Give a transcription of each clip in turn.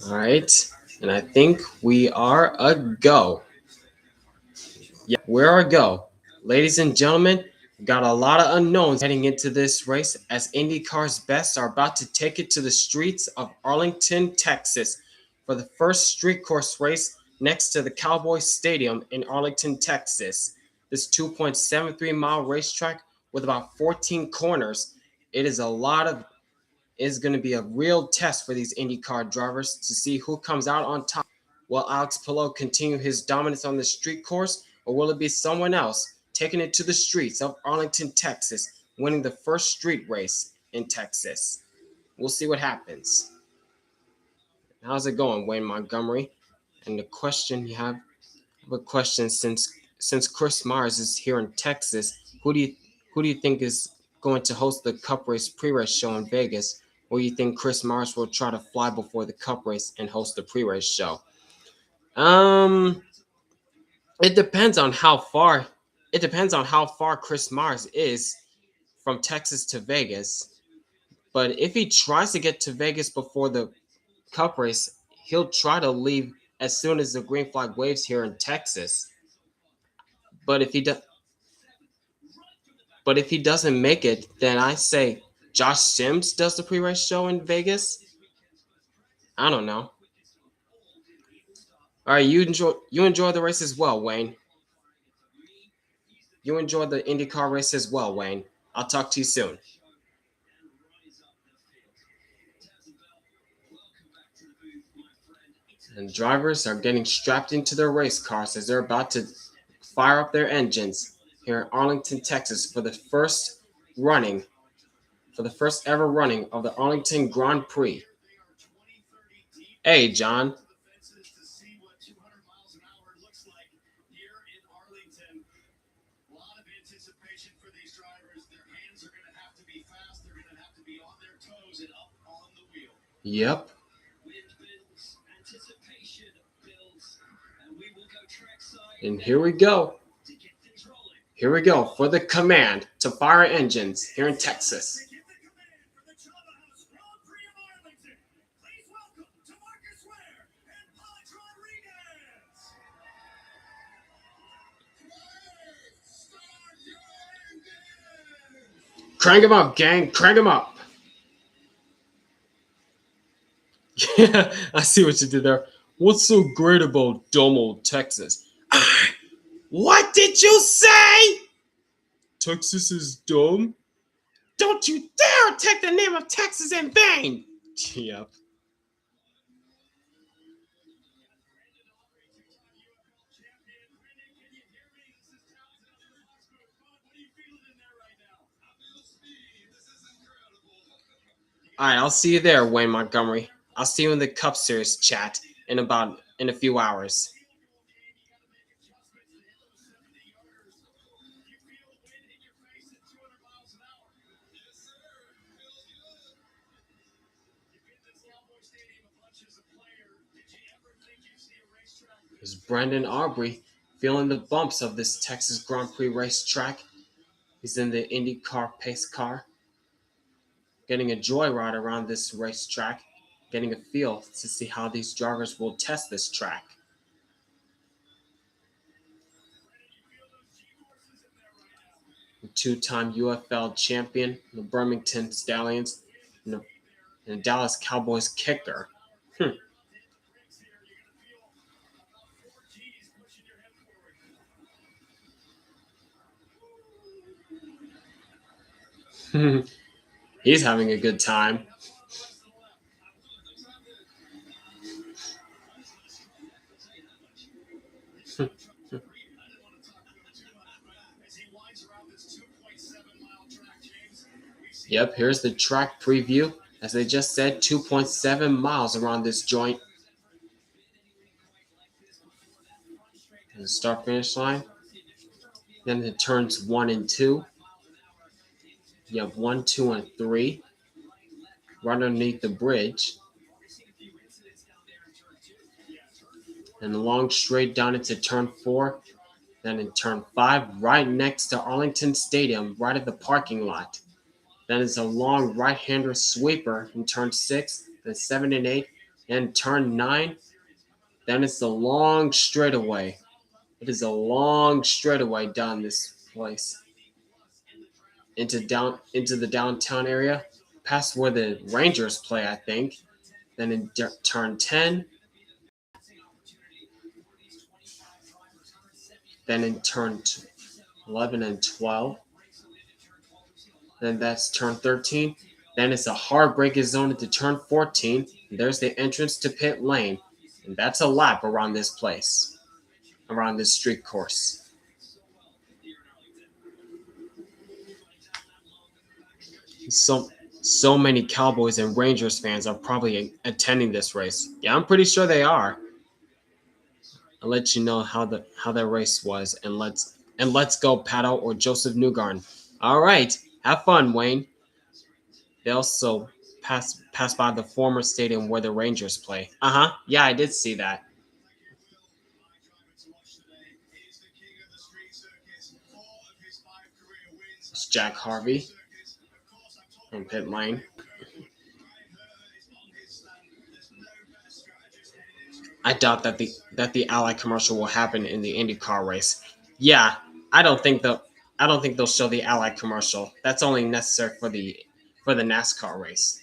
All right, and I think we are a go. Yeah, we're a go. Ladies and gentlemen, we got a lot of unknowns heading into this race as IndyCar's best are about to take it to the streets of Arlington, Texas for the first street course race next to the Cowboys Stadium in Arlington, Texas. This 2.73-mile racetrack with about 14 corners, it is a lot of is going to be a real test for these IndyCar drivers to see who comes out on top. Will Alex Palou continue his dominance on the street course, or will it be someone else taking it to the streets of Arlington, Texas, winning the first street race in Texas? We'll see what happens. How's it going, Wayne Montgomery? And the question you have a question since Chris Mars is here in Texas, who do you think is going to host the Cup Race pre-race show in Vegas? Or you think Chris Mars will try to fly before the Cup Race and host the pre-race show? Um, it depends on how far. It depends on how far Chris Mars is from Texas to Vegas. But if he tries to get to Vegas before the Cup Race, he'll try to leave as soon as the green flag waves here in Texas. But if he does, but if he doesn't make it, then I say Josh Sims does the pre-race show in Vegas. I don't know. All right, you enjoy the race as well, Wayne. You enjoy the IndyCar race as well, Wayne. I'll talk to you soon. And drivers are getting strapped into their race cars as they're about to fire up their engines here in Arlington, Texas running, for the first ever running of the Arlington Grand Prix. Hey, John. Yep. And here we go. Here we go for the command to fire engines here in Texas. Crank him up, gang. Crank him up. Yeah, I see what you did there. What's so great about dumb old Texas? What did you say? Texas is dumb? Don't you dare take the name of Texas in vain! Yep. Alright, I'll see you there, Wayne Montgomery. I'll see you in the Cup Series chat in a few hours. There's Brandon Aubrey feeling the bumps of this Texas Grand Prix racetrack. He's in the IndyCar pace car, getting a joyride around this racetrack, getting a feel to see how these drivers will test this track. The two-time UFL champion, the Birmingham Stallions, and the Dallas Cowboys kicker. He's having a good time. Yep, here's the track preview. As I just said, 2.7 miles around this joint. And the start finish line. Then the turns 1 and 2. You have 1, 2, and 3. Right underneath the bridge. And the long straight down into turn 4. Then in turn 5, right next to Arlington Stadium, right at the parking lot. Then it's a long right-hander sweeper in turn 6, then 7 and 8, then turn 9, then it's the long straightaway. It is a long straightaway down this place into the downtown area, past where the Rangers play, I think. Then in turn 10, then in turn 11 and 12, then that's turn 13. Then it's a hard braking zone into turn 14. There's the entrance to pit lane, and that's a lap around this place, around this street course. So so many Cowboys and Rangers fans are probably attending this race. Yeah, I'm pretty sure they are. I'll let you know how that race was, and let's go Pato or Joseph Newgarden. All right, have fun, Wayne. They also pass by the former stadium where the Rangers play. Yeah, I did see that. It's Jack Harvey from pit lane. I doubt that the Ally commercial will happen in the IndyCar race. Yeah, I don't think the I don't think they'll show the Ally commercial. That's only necessary for the NASCAR race.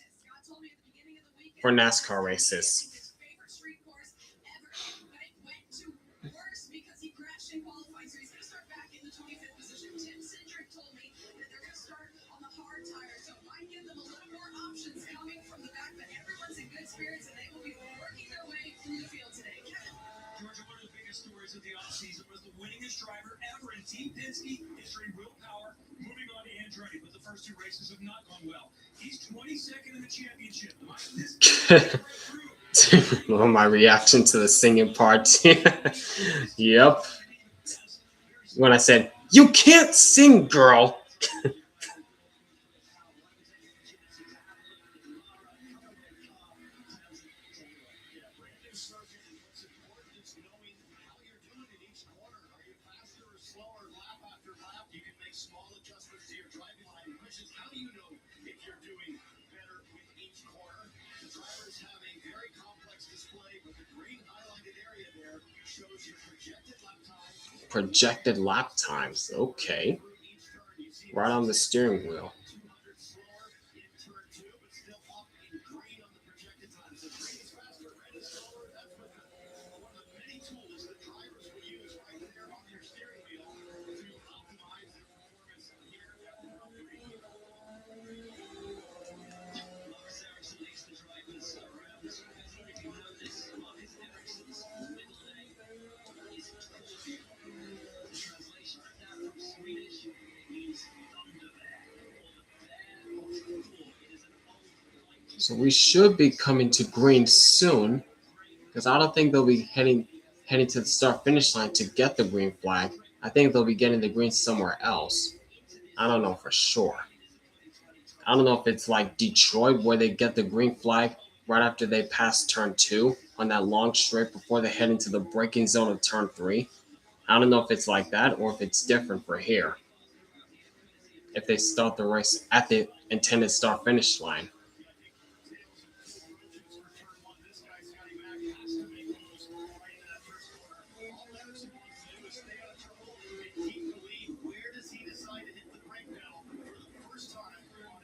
For NASCAR races. Well, my reaction to the singing part. Yep. When I said, "You can't sing, girl." Projected lap times. Okay. Right on the steering wheel. So we should be coming to green soon, because I don't think they'll be heading to the start finish line to get the green flag. I think they'll be getting the green somewhere else. I don't know for sure. I don't know if it's like Detroit where they get the green flag right after they pass turn 2 on that long straight before they head into the braking zone of turn 3. I don't know if it's like that or if it's different for here. If they start the race at the intended start finish line.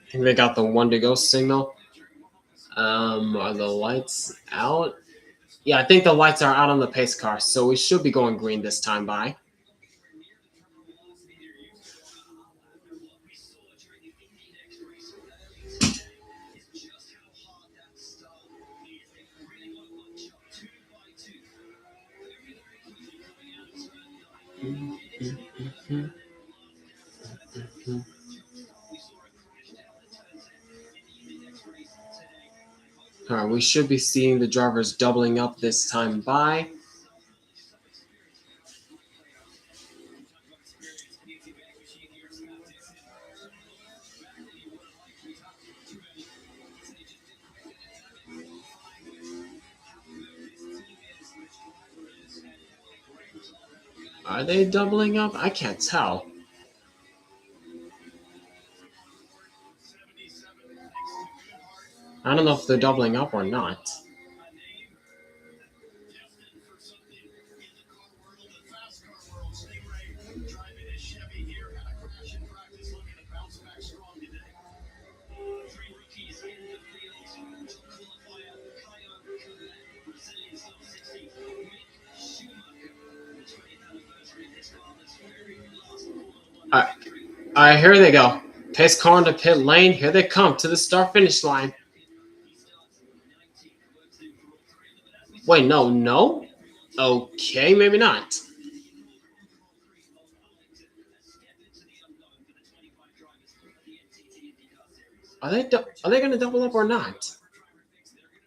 I think they got the 1 to go signal. Are the lights out? Yeah, I think the lights are out on the pace car, so we should be going green this time by. All right, we should be seeing the drivers doubling up this time by. Are they doubling up? I can't tell. I don't know if they're doubling up or not. right, here they go. Pace car into pit lane. Here they come to the start finish line. Wait, no, no. Okay, maybe not. Are they going to double up or not?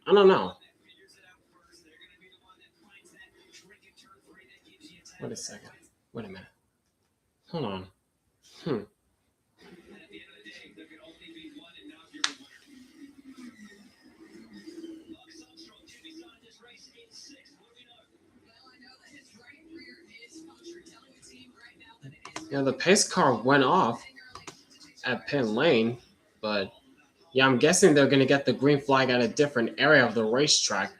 I don't know. Wait a second. Wait a minute. Hold on. Hmm. Yeah, the pace car went off at pit lane, but yeah, I'm guessing they're going to get the green flag at a different area of the racetrack.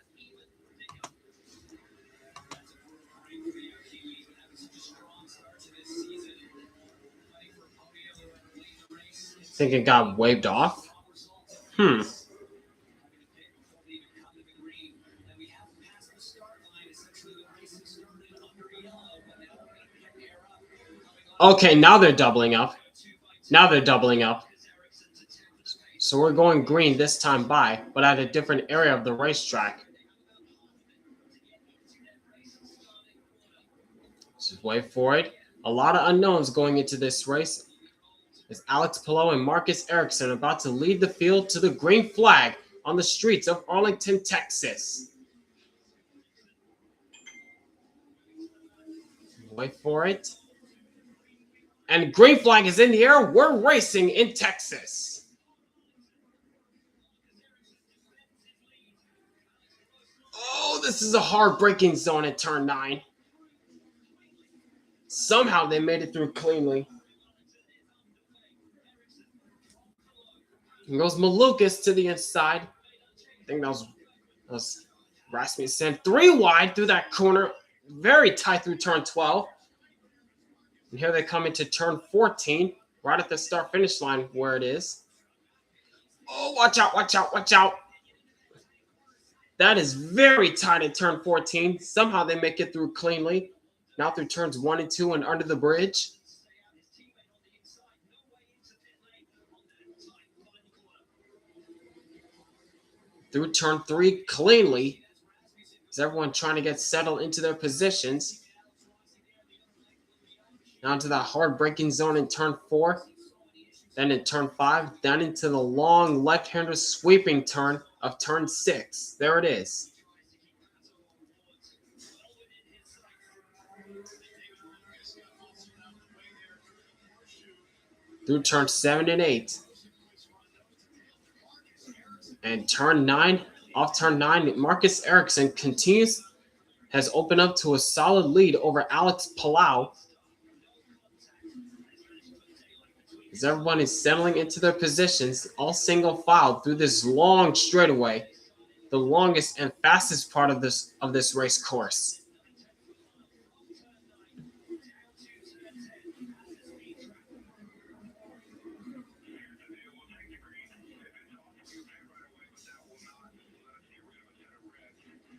Think it got waved off? Hmm. Okay, now they're doubling up. Now they're doubling up. So we're going green this time by, but at a different area of the racetrack. Just wait for it. A lot of unknowns going into this race. As Alex Palou and Marcus Ericsson about to lead the field to the green flag on the streets of Arlington, Texas. Wait for it. And green flag is in the air. We're racing in Texas. Oh, this is a hard braking zone at turn 9. Somehow they made it through cleanly. Here goes Malukas to the inside. I think that was Rasmussen. 3 wide through that corner. Very tight through turn 12. And here they come into turn 14, right at the start finish line where it is. Oh, watch out, watch out, watch out. That is very tight at turn 14. Somehow they make it through cleanly. Now through turns 1 and 2 and under the bridge. Through turn 3 cleanly. Is everyone trying to get settled into their positions. Now into that hard braking zone in turn 4. Then in turn 5, down into the long left-hander sweeping turn of turn 6. There it is. Through turn 7 and 8. And turn 9, off turn 9, Marcus Ericsson has opened up to a solid lead over Alex Palou. As everyone is settling into their positions, all single file through this long straightaway, the longest and fastest part of this race course.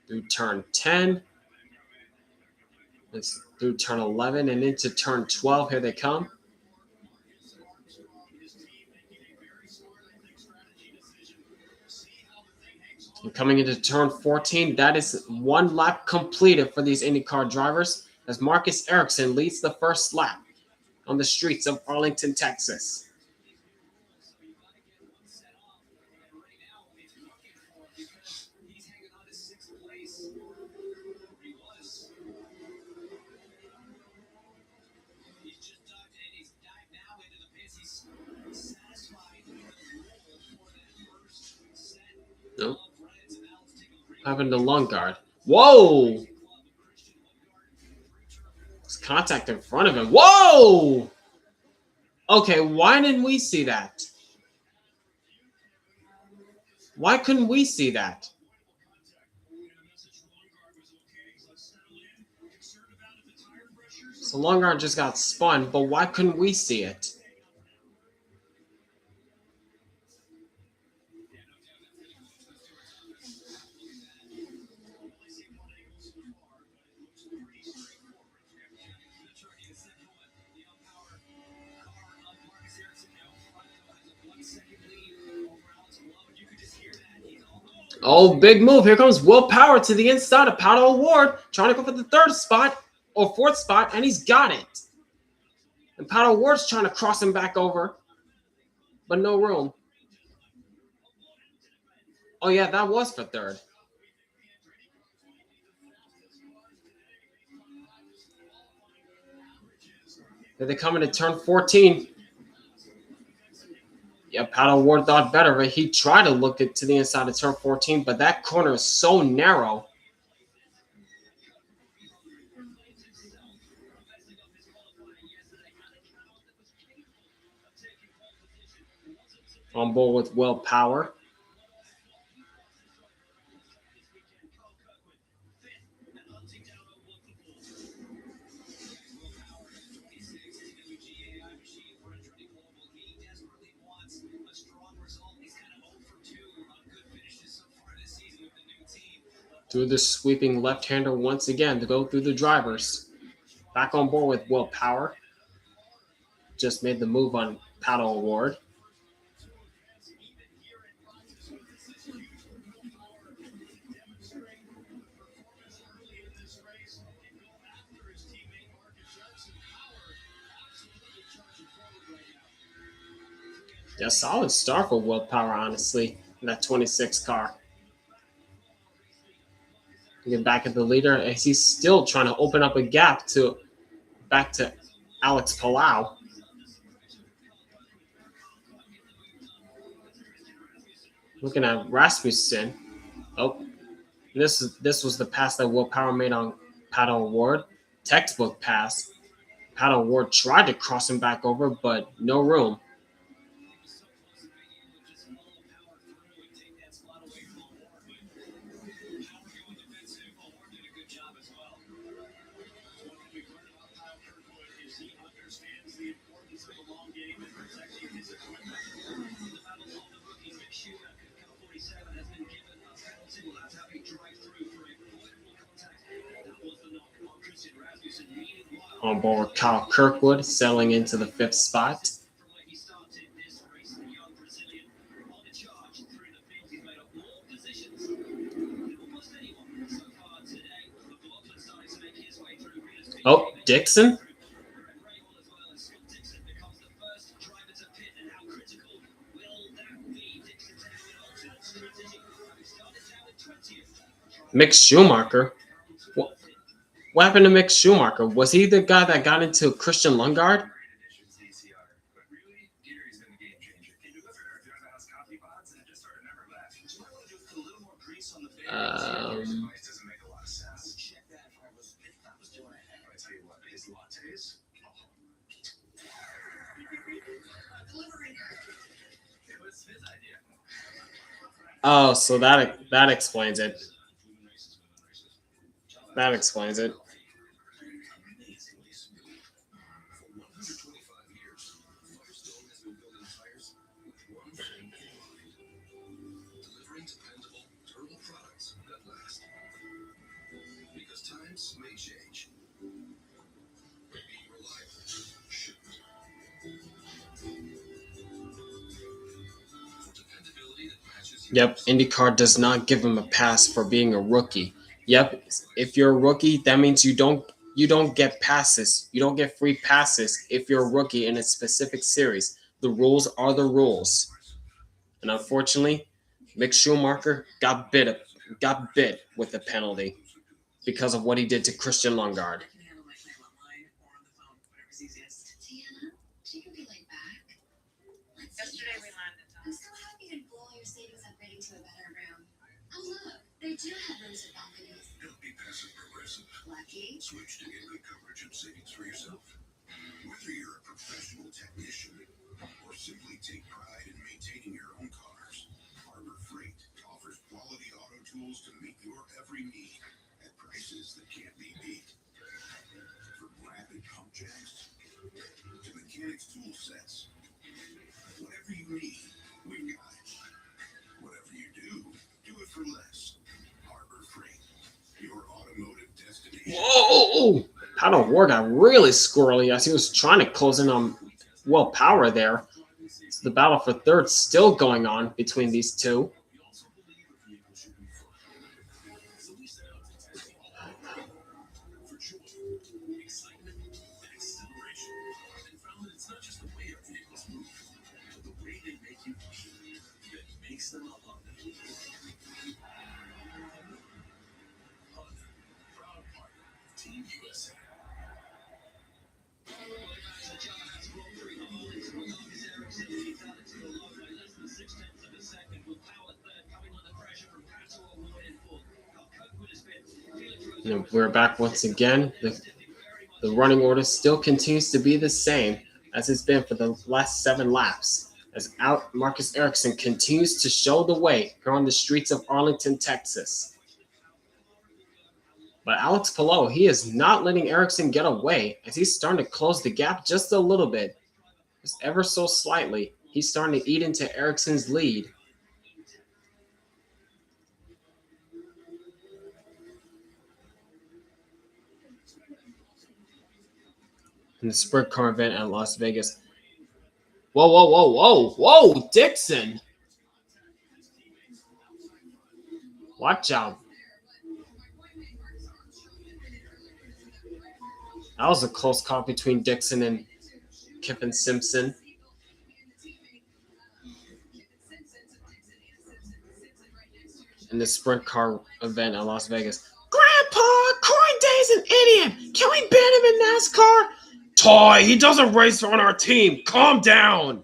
Through turn 10, through turn 11 and into turn 12, here they come. And coming into turn 14, that is 1 lap completed for these IndyCar drivers as Marcus Ericsson leads the first lap on the streets of Arlington, Texas. Nope. Happened to Lundgaard. Whoa! There's contact in front of him. Whoa! Okay, why didn't we see that? Why couldn't we see that? So Lundgaard just got spun, but why couldn't we see it? Oh, big move. Here comes Will Power to the inside of Paddle Ward, trying to go for the third spot or fourth spot, and he's got it. And Paddle Ward's trying to cross him back over, but no room. Oh, yeah, that was for third. Here they come into turn 14. Yeah, Paddle Ward thought better, but he tried to look it to the inside of turn 14, but that corner is so narrow. On board with Will Power. Through the sweeping left-hander once again to go through the drivers. Back on board with Will Power. Just made the move on Paddle Ward. Yeah, solid start for Will Power, honestly, in that 26 car. Get back at the leader as he's still trying to open up a gap to back to Alex Palou. Looking at Rasmussen. Oh, this was the pass that Will Power made on Paddle Ward. Textbook pass. Paddle Ward tried to cross him back over, but no room. On board Kyle Kirkwood, settling into the fifth spot. Oh, Dixon. Mick Schumacher. What happened to Mick Schumacher? Was he the guy that got into Christian Lundgaard? Oh, so that explains it. That explains it. Yep, IndyCar does not give him a pass for being a rookie. Yep, if you're a rookie, that means you don't get passes. You don't get free passes if you're a rookie in a specific series. The rules are the rules. And unfortunately, Mick Schumacher got bit with the penalty because of what he did to Christian Lundgaard. They do have rooms with balconies. Don't be passive progressive. Lucky. Switch to get good coverage and savings for yourself. Whether you're a professional technician or simply take pride in maintaining your own cars, Harbor Freight offers quality auto tools to meet your every need at prices that can't be beat. From rapid pump jacks to mechanics tool sets, whatever you need, we've got it. Whatever you do it for less. Whoa! Paddle Ward got really squirrely as he was trying to close in on Will Power there. So the battle for third still going on between these two. We're back once again. The running order still continues to be the same as it's been for the last 7 laps, as out Marcus Ericsson continues to show the way here on the streets of Arlington, Texas. But Alex Palou, he is not letting Ericsson get away as he's starting to close the gap just a little bit, just ever so slightly. He's starting to eat into Ericsson's lead. In the sprint car event at Las Vegas. Whoa, whoa, whoa, whoa, whoa, Dixon! Watch out. That was a close call between Dixon and Kiffin Simpson. In the sprint car event at Las Vegas. Grandpa, Corey Day's an idiot. Can we ban him in NASCAR? Toy, he doesn't race on our team. Calm down.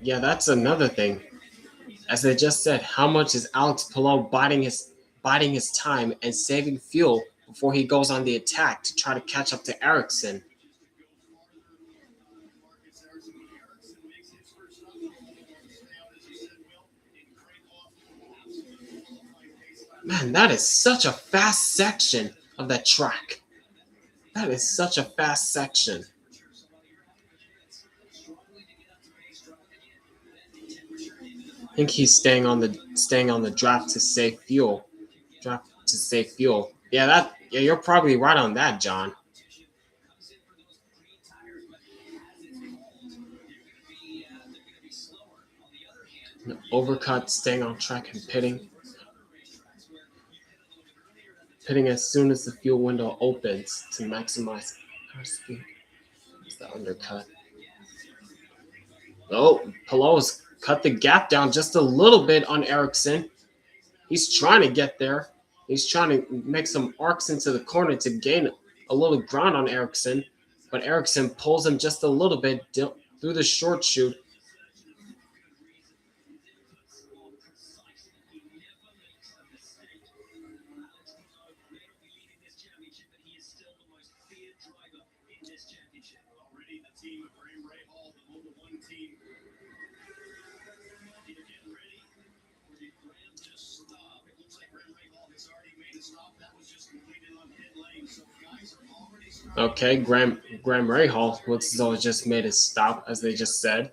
That's another thing. As I just said, how much is Alex Palou biding his time and saving fuel before he goes on the attack to try to catch up to Ericsson? Man, that is such a fast section of that track. That is such a fast section. I think he's staying on the draft to save fuel. Draft to save fuel. Yeah, you're probably right on that, John. Overcut, staying on track and pitting. Pitting as soon as the fuel window opens to maximize our speed. It's the undercut. Oh, Palou's cut the gap down just a little bit on Ericsson. He's trying to get there. He's trying to make some arcs into the corner to gain a little ground on Ericsson. But Ericsson pulls him just a little bit through the short chute. Okay, Graham Rahal looks as though it just made a stop, as they just said.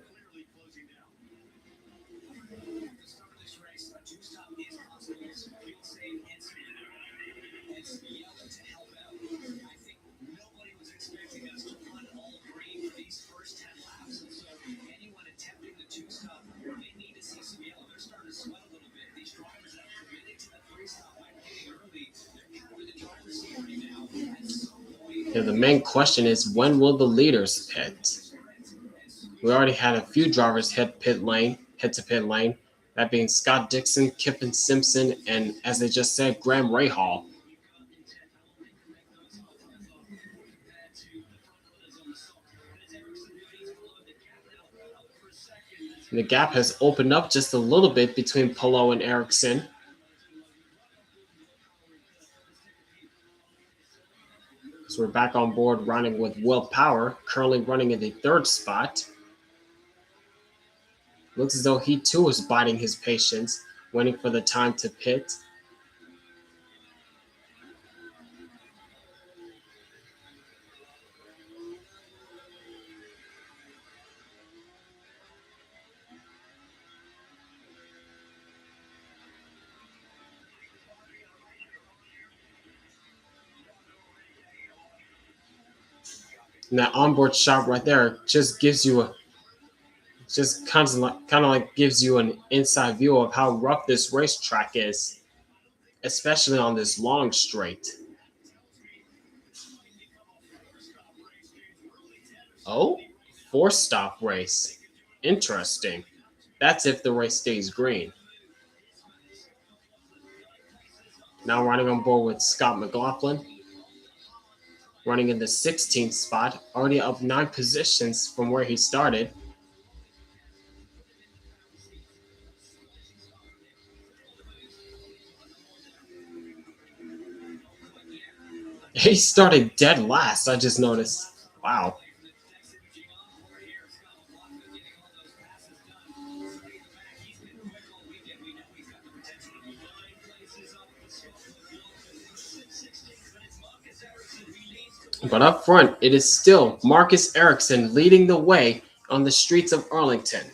Yeah, the main question is, when will the leaders pit? We already had a few drivers head to pit lane. That being Scott Dixon, Kiffin Simpson, and as I just said, Graham Rahal. The gap has opened up just a little bit between Palou and Ericsson. So we're back on board running with Will Power, currently running in the third spot. Looks as though he too is biding his patience, waiting for the time to pit. And that onboard shot right there just gives you a just kind of like gives you an inside view of how rough this racetrack is, especially on this long straight. Oh, four stop race. Interesting. That's if the race stays green. Now running on board with Scott McLaughlin, running in the 16th spot, already up 9 positions from where he started. He started dead last, I just noticed. Wow. But up front, it is still Marcus Ericsson leading the way on the streets of Arlington.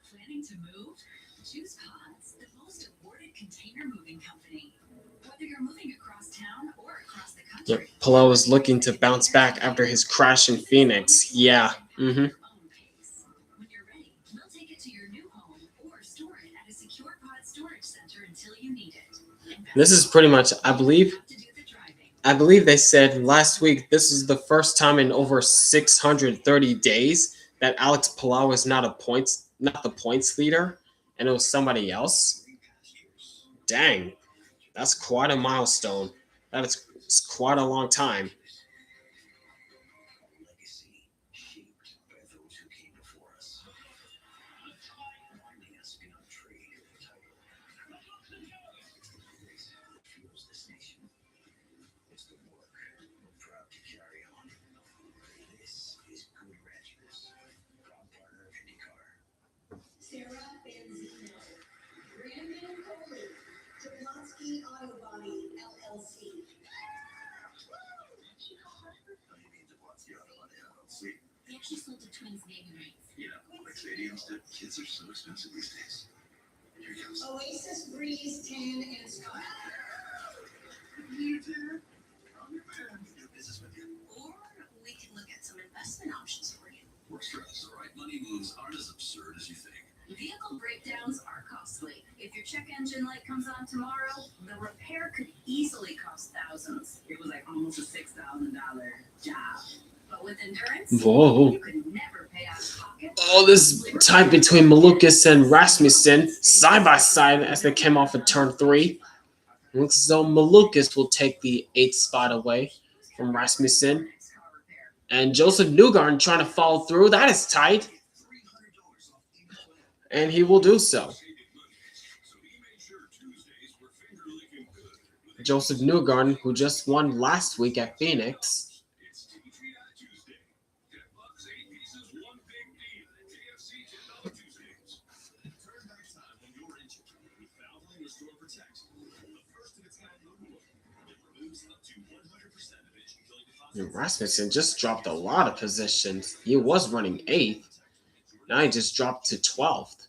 Planning to move? Choose Pods, the most awarded container moving company. Whether you're moving across town or across the country. Yep, Palou is looking to bounce back after his crash in Phoenix. Yeah. When you're ready, we'll take it to your new home or store it at a secure pod storage center until you need it. This is pretty much, I believe they said last week this is the first time in over 630 days that Alex Palou is not the points leader, and it was somebody else. Dang, that's quite a milestone. That is it's quite a long time. Legacy shaped by those who came before us. Reminding us beyond trade and title. What fuels this nation? It's the work we're proud to carry on. This is Good Ranchers, proud partner of IndyCar. Sarah Benzino, Brandon Coley, Jablonski Auto Body, LLC. They actually sold the Twins naming rights. Yeah, like stadiums did. Kids are so expensive these days. Here he comes. Oasis Breeze, Tan, and Scott. You too? I'm your man. We do business with you. Or we can look at some investment options for you. Works for us, all right? Money moves aren't as absurd as you think. Vehicle breakdowns are costly. If your check engine light comes on tomorrow, the repair could easily cost thousands. It was like almost a $6,000 job. But with endurance, Whoa. you could never pay out of pocket. Oh, this time between Malukas and Rasmussen, side by side as they came off of turn 3. Looks as though Malukas will take the 8th spot away from Rasmussen. And Joseph Newgarden trying to follow through. That is tight. And he will do so. Joseph Newgarden, who just won last week at Phoenix. And Rasmussen just dropped a lot of positions. He was running 8th. Now he just dropped to 12th.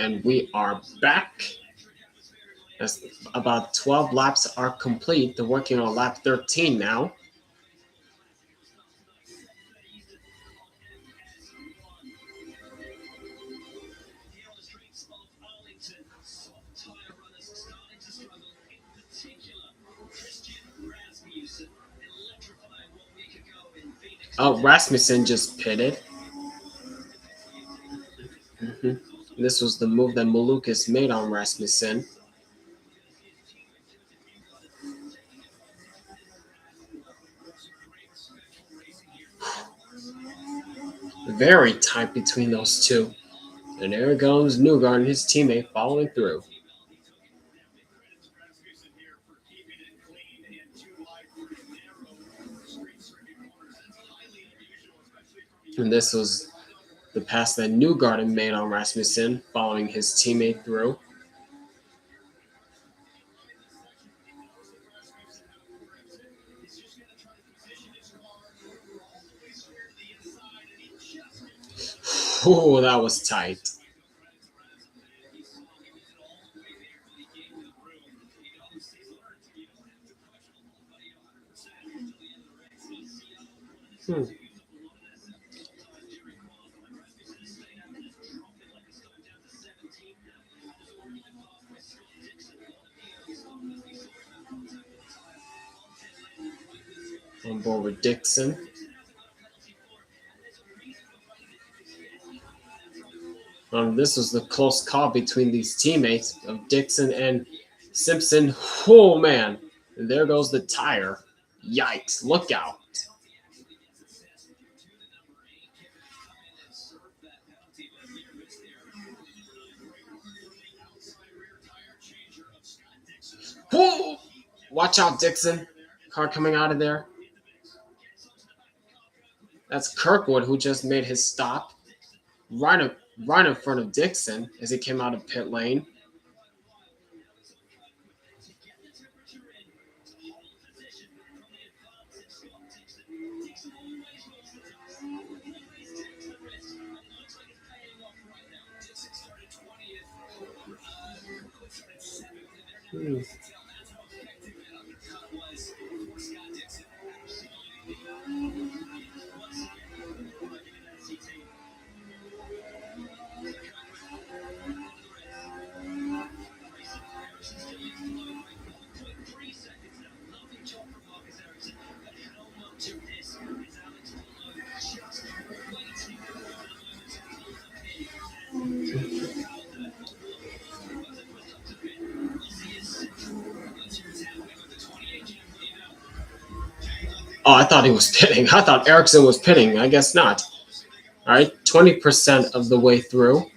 And we are back. As about 12 laps are complete. They're working on lap 13 now. Oh, Rasmussen just pitted. This was the move that Malukas made on Rasmussen. Very tight between those two. And there goes Newgarden, his teammate, following through. And this was the pass that Newgarden made on Rasmussen following his teammate through. Oh, that was tight. Hmm. On board with Dixon. This was the close call between these teammates of Dixon and Simpson. Oh man, and there goes the tire. Yikes! Look out! Whoa! Watch out, Dixon. Car coming out of there. That's Kirkwood who just made his stop right, right in front of Dixon as he came out of pit lane. Hmm. Oh, I thought he was pitting. I thought Erickson was pitting. I guess not. All right, 20% of the way through.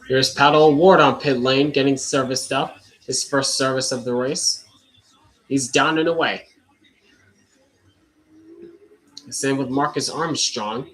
Here's Paddle Ward on pit lane getting serviced up. His first service of the race. He's down and away. Same with Marcus Armstrong.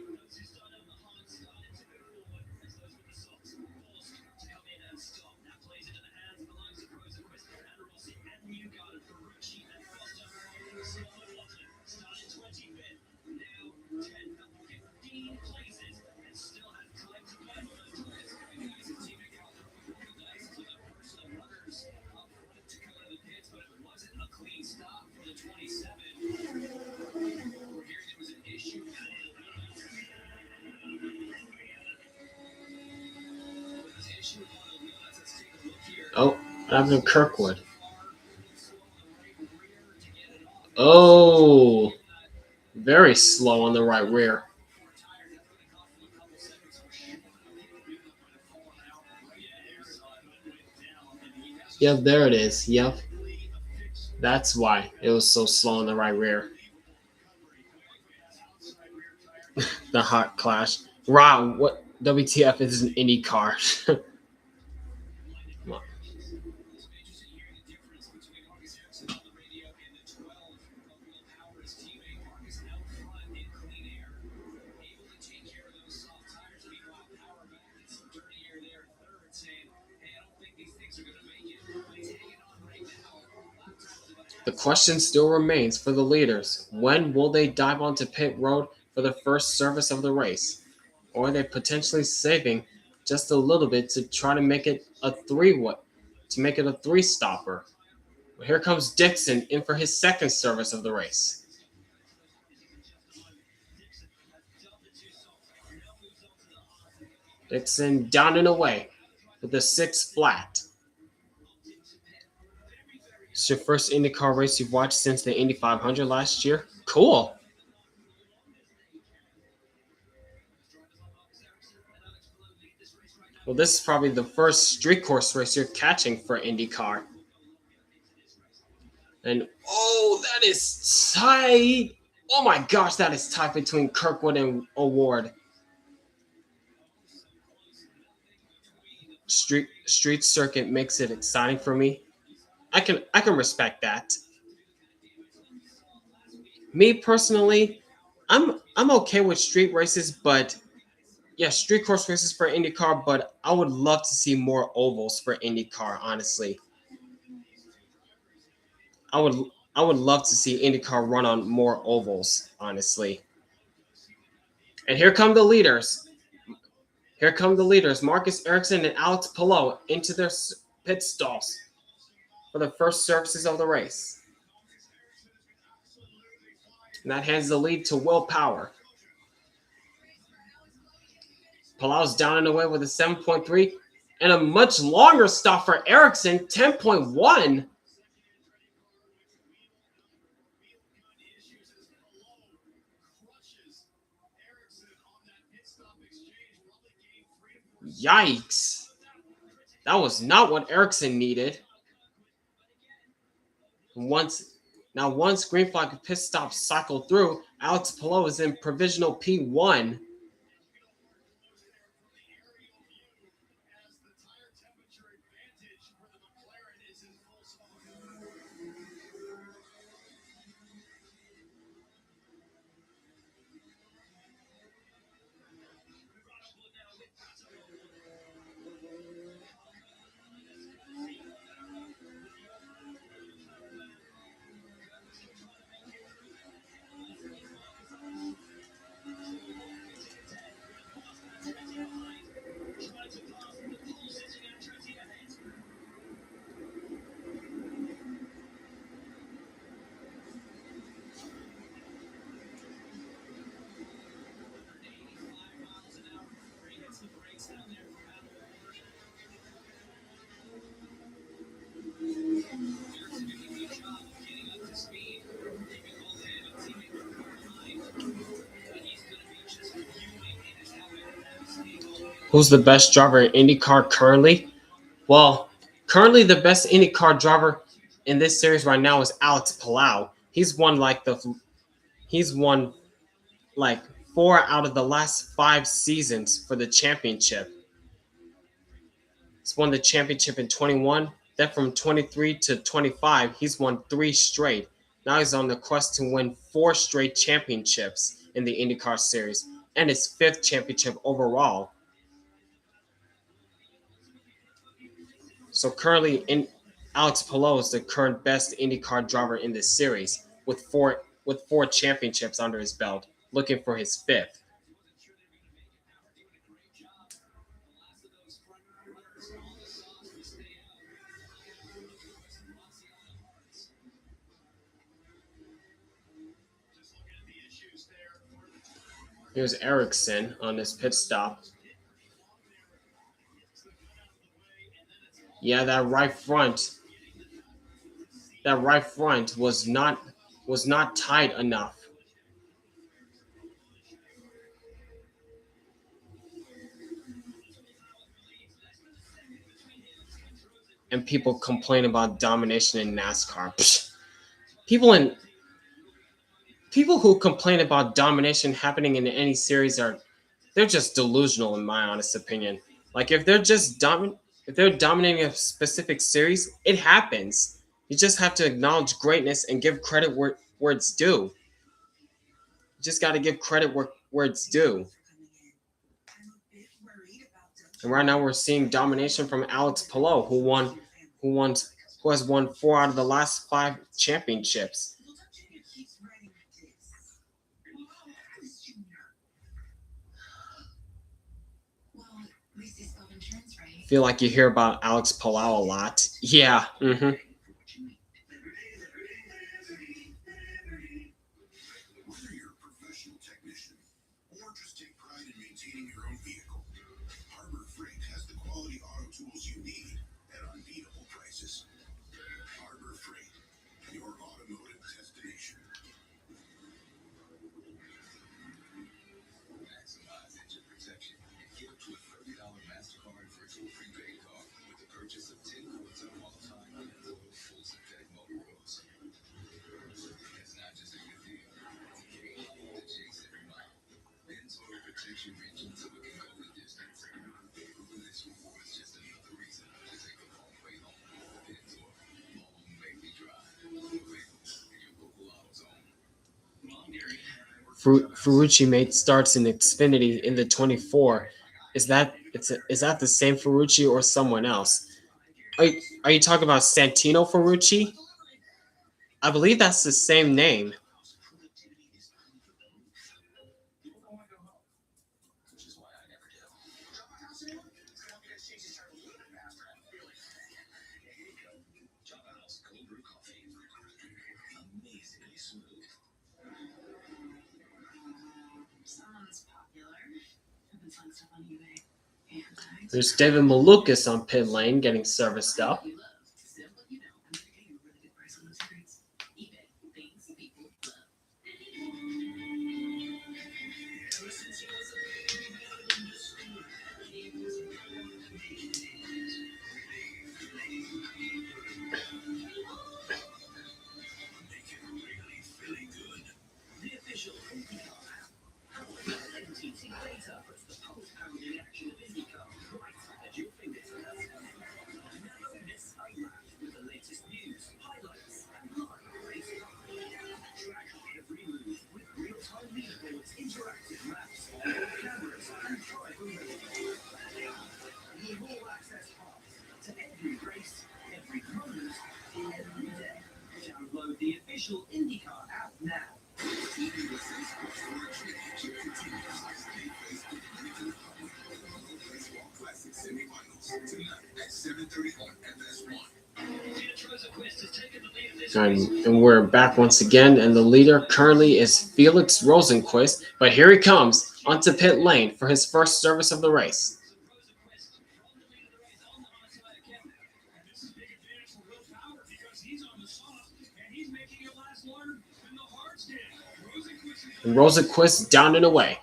Oh, what happened to Kirkwood? Oh, very slow on the right rear. Yep, there it is. Yep. That's why it was so slow on the right rear. The hot clash. Wow, what WTF is an IndyCar? The question still remains for the leaders. When will they dive onto pit road for the first service of the race? Or are they potentially saving just a little bit to try to make it a three stopper? Well, here comes Dixon in for his second service of the race. Dixon down and away with the six flat. It's your first IndyCar race you've watched since the Indy 500 last year? Cool. Well, this is probably the first street course race you're catching for IndyCar. And oh, that is tight. Oh my gosh, that is tight between Kirkwood and Award. street circuit makes it exciting for me. I can respect that. Me personally, I'm okay with street races, but yeah, street course races for IndyCar, but I would love to see more ovals for IndyCar, honestly. I would I would love to see IndyCar run on more ovals, honestly. And here come the leaders. Here come the leaders, Marcus Ericsson and Alex Palou into their pit stalls for the first services of the race. And that hands the lead to Will Power. Palou's down and away with a 7.3 and a much longer stop for Ericsson, 10.1. Yikes. That was not what Ericsson needed. Once once green flag pit stops cycle through, Alex Palou is in provisional P1. Who's the best driver in IndyCar currently? Well, currently the best IndyCar driver in this series right now is Alex Palou. He's won like 4 out of the last 5 seasons for the championship. He's won the championship in 21. Then from 23 to 25, he's won 3 straight. Now he's on the quest to win 4 straight championships in the IndyCar series and his 5th championship overall. So currently, in Alex Palou is the current best IndyCar driver in this series with four championships under his belt, looking for his 5th. Here's Ericsson on his pit stop. Yeah, that right front was not tight enough. And people complain about domination in NASCAR. Psh, people in people who complain about domination happening in any series are they're just delusional in my honest opinion. Like if they're dominating a specific series, it happens. You just have to acknowledge greatness and give credit where it's due. You just got to give credit where it's due. And right now we're seeing domination from Alex Palou, who won, who has won 4 out of the last 5 championships. Feel like you hear about Alex Palou a lot. Yeah. Mm-hmm. Whether you're a professional technician or just take pride in maintaining your own vehicle, Harbor Freight has the quality auto tools you need at unbeatable prices. Harbor Freight, your automotive destination. Maximize engine protection. Get up to a $30 MasterCard virtual prepaid card with the purchase of 10 quarts of all-time Ferrucci mate starts in Xfinity in the 24. Is that the same Ferrucci or someone else? Are you talking about Santino Ferrucci? I believe that's the same name. There's David Malukas on pit lane getting serviced up. Download the official IndyCar app now. Classic semifinals tonight at 7:30 on FS1. And we're back once again, and the leader currently is Felix Rosenqvist, but here he comes onto pit lane for his first service of the race. And Rosenqvist down and away.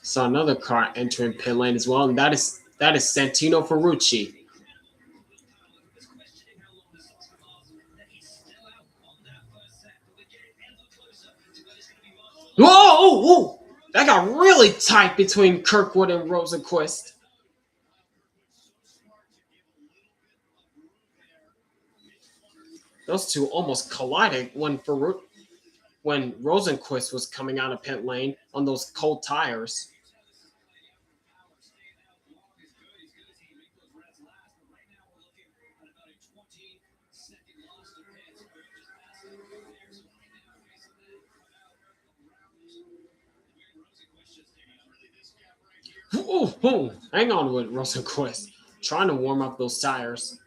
Saw another car entering pit lane as well, and that is Santino Ferrucci. Whoa! Whoa! That got really tight between Kirkwood and Rosenqvist. Those two almost collided when Rosenqvist was coming out of pit lane on those cold tires. Ooh, ooh, hang on with Rosenqvist, trying to warm up those tires.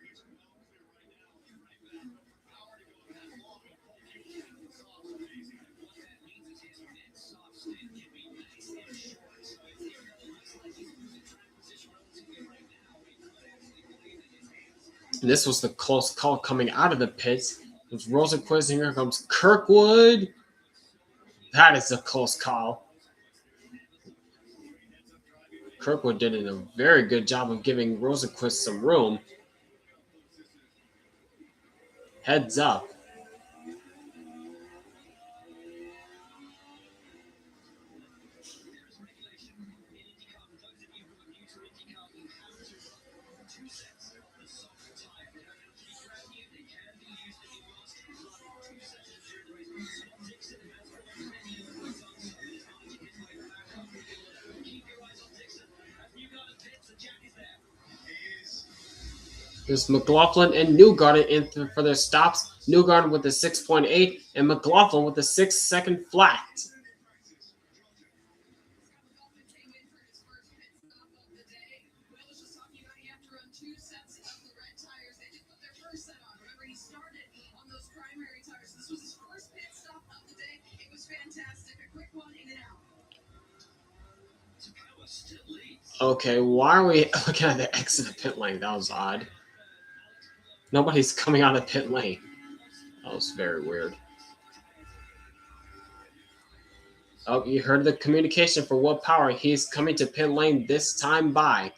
And this was the close call coming out of the pits. It's Rosenqvist, and here comes Kirkwood. That is a close call. Kirkwood did a very good job of giving Rosenqvist some room. Heads up. There's McLaughlin and Newgarden in for their stops. Newgarden with a 6.8 and McLaughlin with a 6-second flat. Okay, why are we looking at the exit of pit lane? That was odd. Nobody's coming out of pit lane. That was very weird. Oh, you heard the communication for what power. He's coming to pit lane this time by.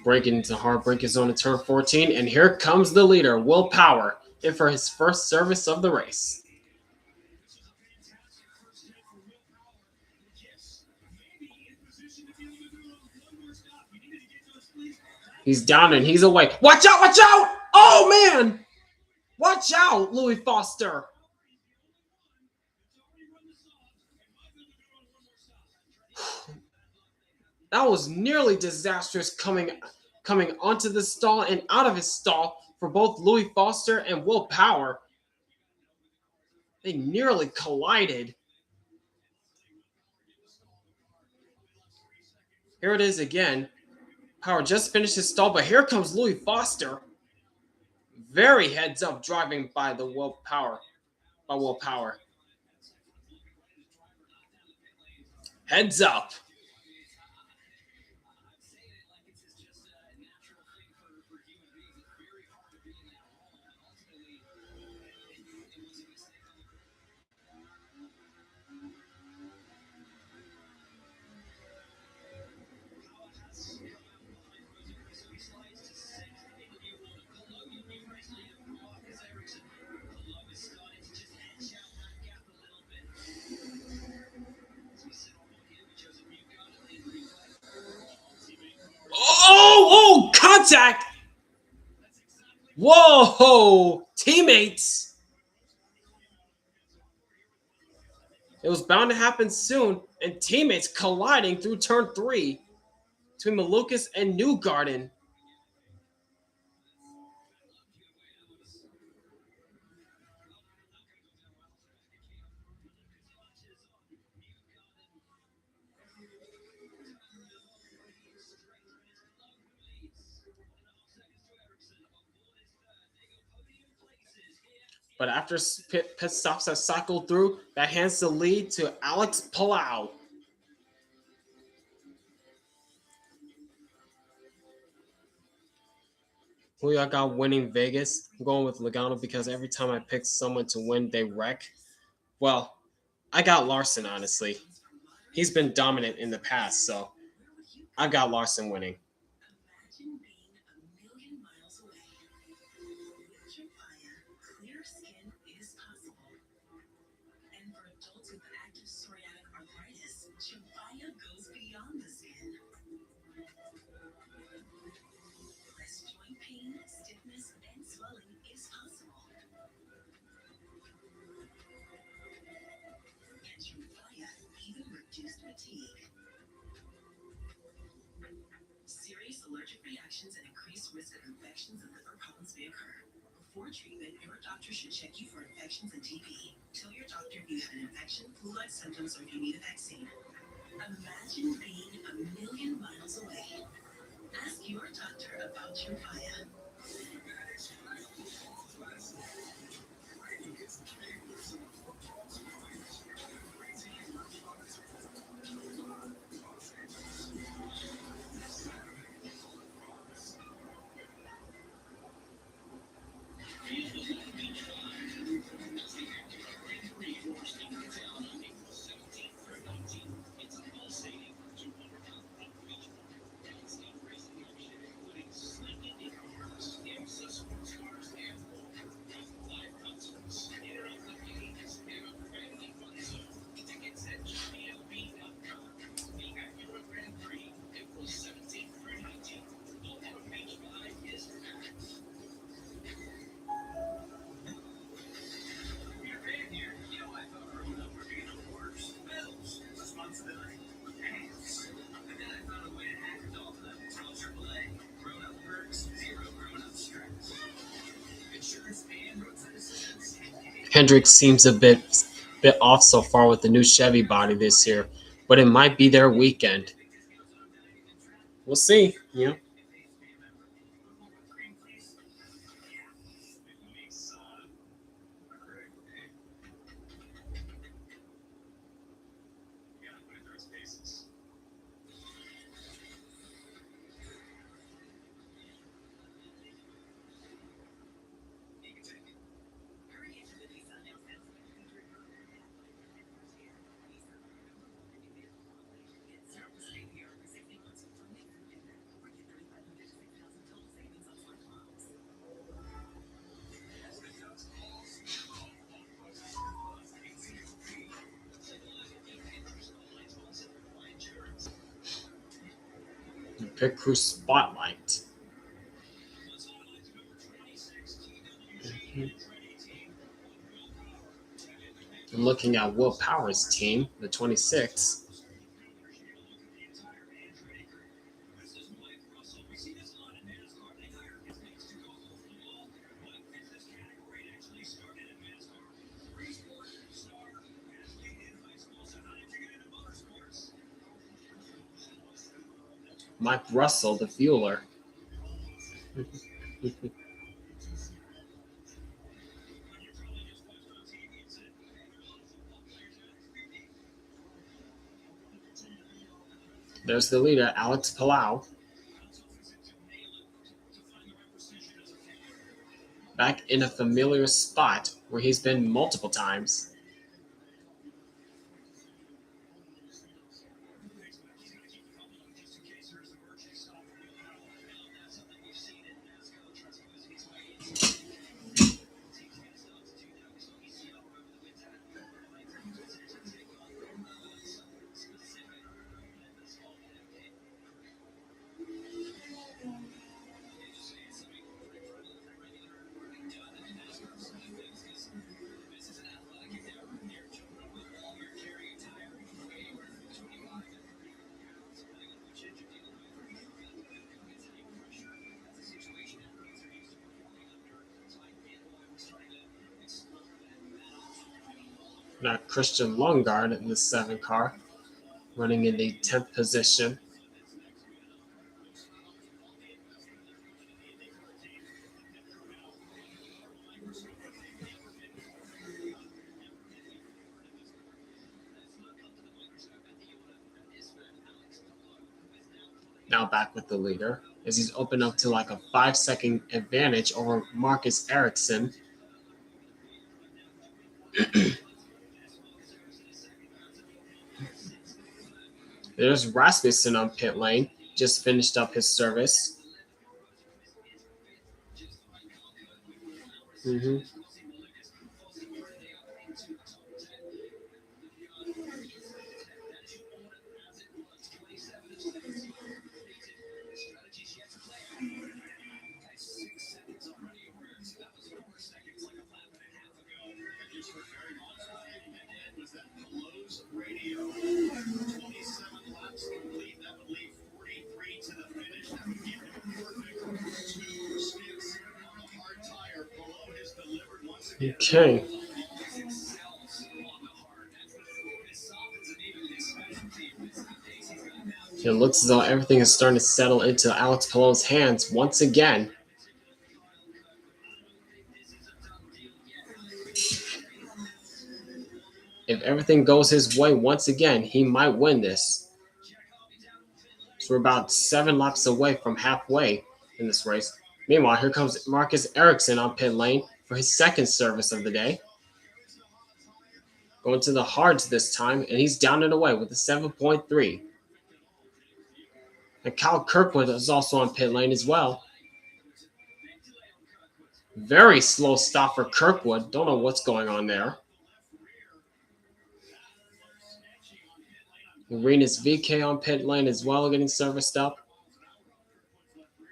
Breaking into heartbreak zone in turn 14, and here comes the leader, Will Power, in for his first service of the race. He's down and he's away. Watch out! Watch out! Oh man! Watch out, Louis Foster! That was nearly disastrous coming onto the stall and out of his stall for both Louis Foster and Will Power. They nearly collided. Here it is again. Power just finished his stall, but here comes Louis Foster. Very heads up driving by Will Power. Heads up. Oh, contact! Whoa, teammates! It was bound to happen soon, and teammates colliding through turn 3 between Malukas and Newgarden. But after pit stops have cycled through, that hands the lead to Alex Palou. Who y'all got winning Vegas? I'm going with Logano because every time I pick someone to win, they wreck. Well, I got Larson, honestly. He's been dominant in the past, so I got Larson winning. Imagine being a million miles away. With Tripaya, clear skin is possible. And for adults with active psoriatic arthritis, Tripaya goes beyond the skin. Less joint pain, stiffness, and swelling is possible. And Tripaya even reduced fatigue. Serious allergic reactions and increased risk of infections and liver problems may occur. Before treatment, your doctor should check you for infections and TB. Tell your doctor if you have an infection, flu-like symptoms, or if you need a vaccine. Imagine being a million miles away. Ask your doctor about Tripaya. Hendrick seems a bit off so far with the new Chevy body this year, but it might be their weekend. We'll see. Pit Crew Spotlight. I'm looking at Will Power's team, the 26. Mike Russell, the fueler. There's the leader, Alex Palou. Back in a familiar spot where he's been multiple times. Now Christian Lundgaard in the 7 car, running in the 10th position. Now back with the leader, as he's opened up to like a 5-second advantage over Marcus Ericsson. There's Rasmussen on pit lane, just finished up his service. Mm-hmm. Okay. It looks as though everything is starting to settle into Alex Palou's hands once again. If everything goes his way once again, he might win this. So we're about 7 laps away from halfway in this race. Meanwhile, here comes Marcus Ericsson on pit lane for his second service of the day. Going to the hards this time, and he's down and away with a 7.3. And Kyle Kirkwood is also on pit lane as well. Very slow stop for Kirkwood. Don't know what's going on there. Arenas VK on pit lane as well, getting serviced up.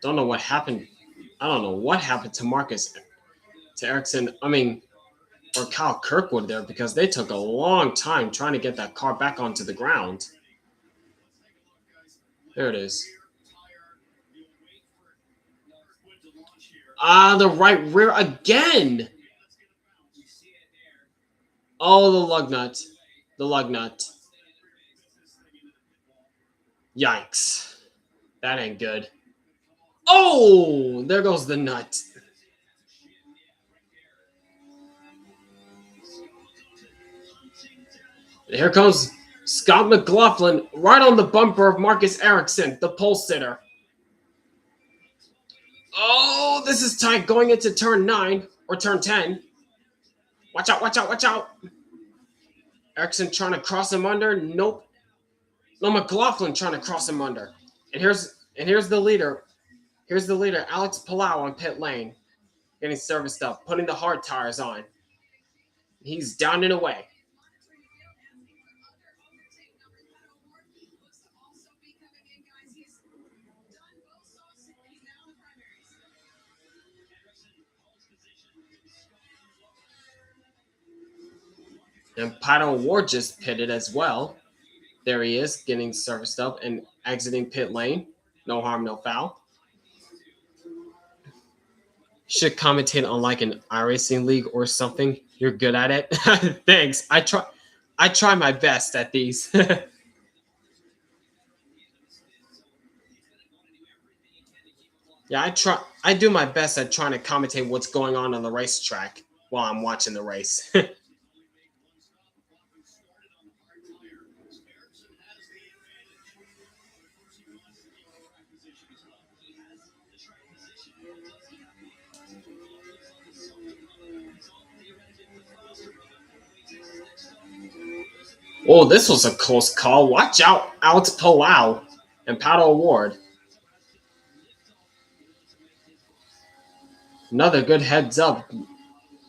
Don't know what happened. I don't know what happened to Ericsson. Or Kyle Kirkwood there, because they took a long time trying to get that car back onto the ground. There it is. The right rear again. Oh, the lug nut. The lug nut. Yikes. That ain't good. Oh, there goes the nut. And here comes Scott McLaughlin right on the bumper of Marcus Ericsson, the pole sitter. Oh, this is tight going into turn 9 or turn 10. Watch out, watch out, watch out. Ericsson trying to cross him under. Nope. No, McLaughlin trying to cross him under. And here's the leader. Here's the leader, Alex Palou on pit lane. Getting serviced up, putting the hard tires on. He's down and away. And Pato Ward just pitted as well. There he is, getting serviced up and exiting pit lane. No harm, no foul. Should commentate on like an iRacing league or something. You're good at it. Thanks. I try my best at these. Yeah, I do my best at trying to commentate what's going on the racetrack while I'm watching the race. Oh, this was a close call. Watch out, Alex Palou and Paddle Award. Another good heads up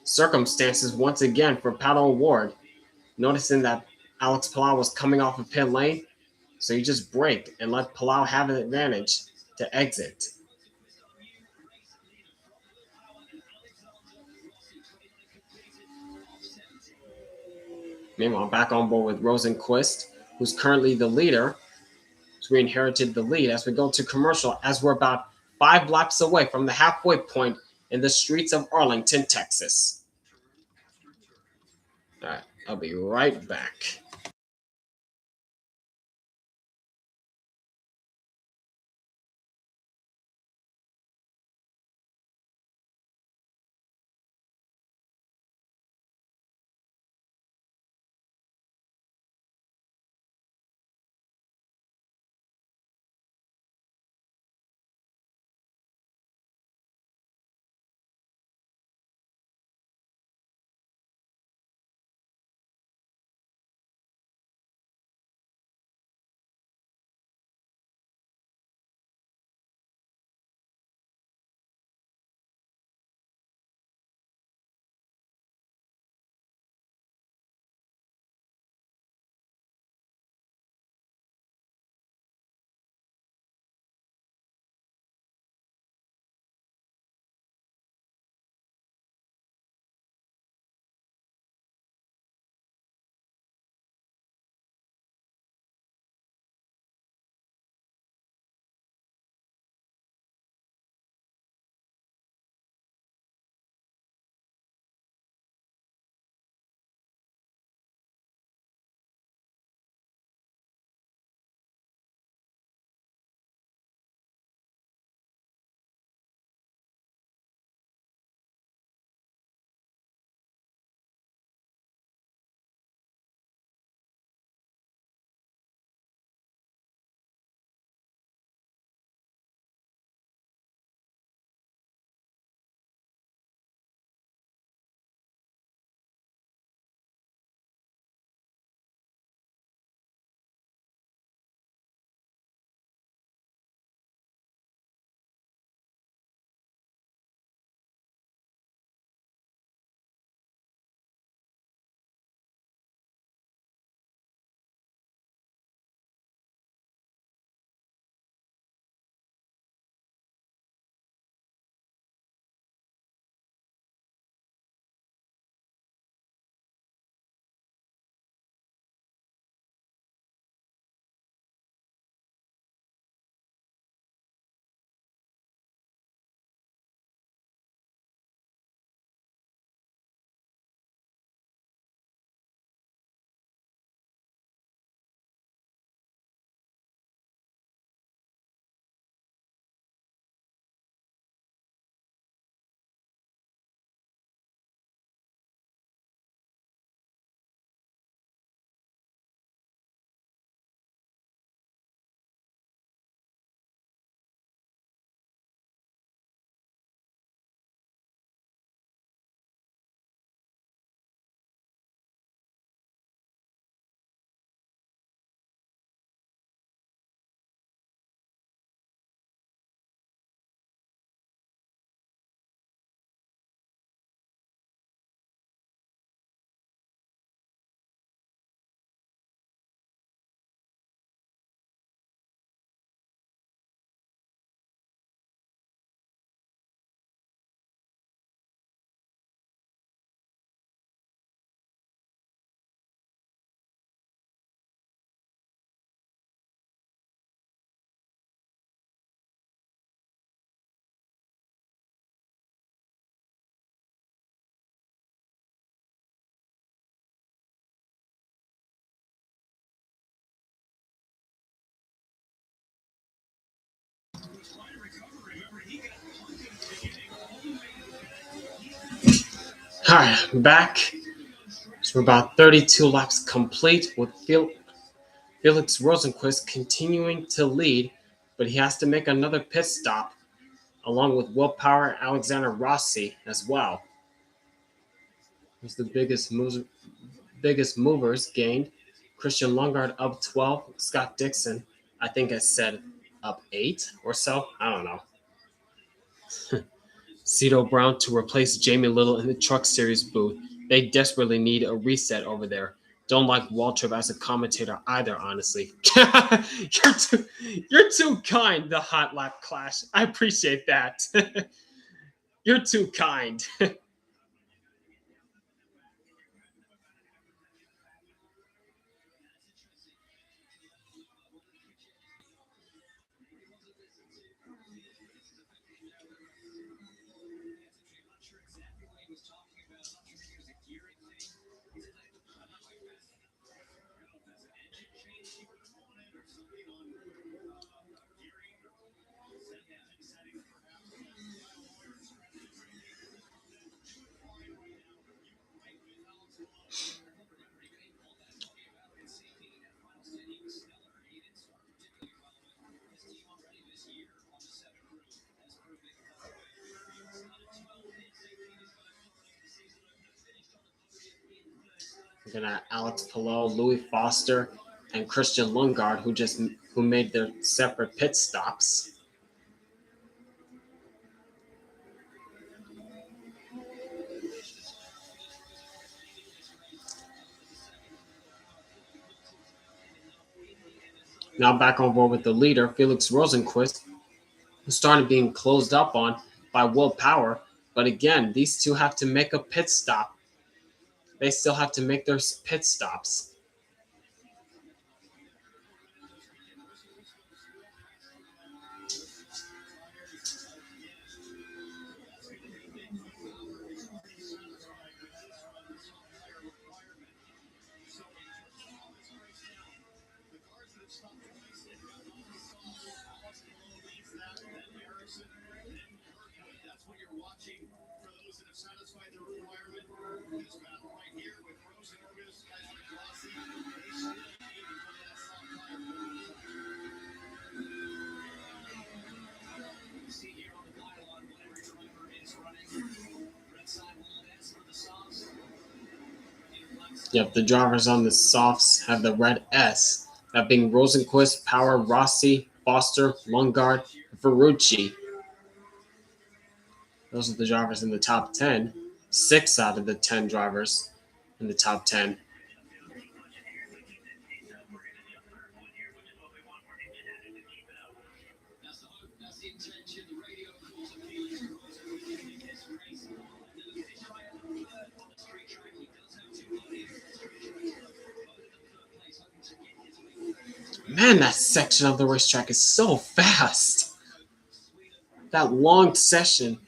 circumstances once again for Paddle Award. Noticing that Alex Palau was coming off of pit lane, so you just brake and let Palau have an advantage to exit. Meanwhile, back on board with Rosenquist, who's currently the leader. So we inherited the lead as we go to commercial, as we're about 5 laps away from the halfway point in the streets of Arlington, Texas. All right, I'll be right back. right, back. So we're about 32 laps complete with Felix Rosenquist continuing to lead, but he has to make another pit stop along with Will Power and Alexander Rossi as well. Who's the biggest movers gained? Christian Lundgaard up 12. Scott Dixon, I think, has said up 8 or so. I don't know. Cito Brown to replace Jamie Little in the Truck Series booth. They desperately need a reset over there. Don't like Waltrip as a commentator either, honestly. You're too kind, the Hot Lap Clash. I appreciate that. You're too kind. We're gonna Alex Palou, Louis Foster, and Christian Lundgaard, who made their separate pit stops. Now back on board with the leader, Felix Rosenquist, who started being closed up on by Will Power. But again, these two have to make a pit stop. They still have to make their pit stops. Yep, the drivers on the softs have the red S, that being Rosenquist, Power, Rossi, Foster, Lundgaard, and Ferrucci. Those are the drivers in the top 10. 6 out of the 10 drivers in the top 10. Man, that section of the racetrack is so fast. That long section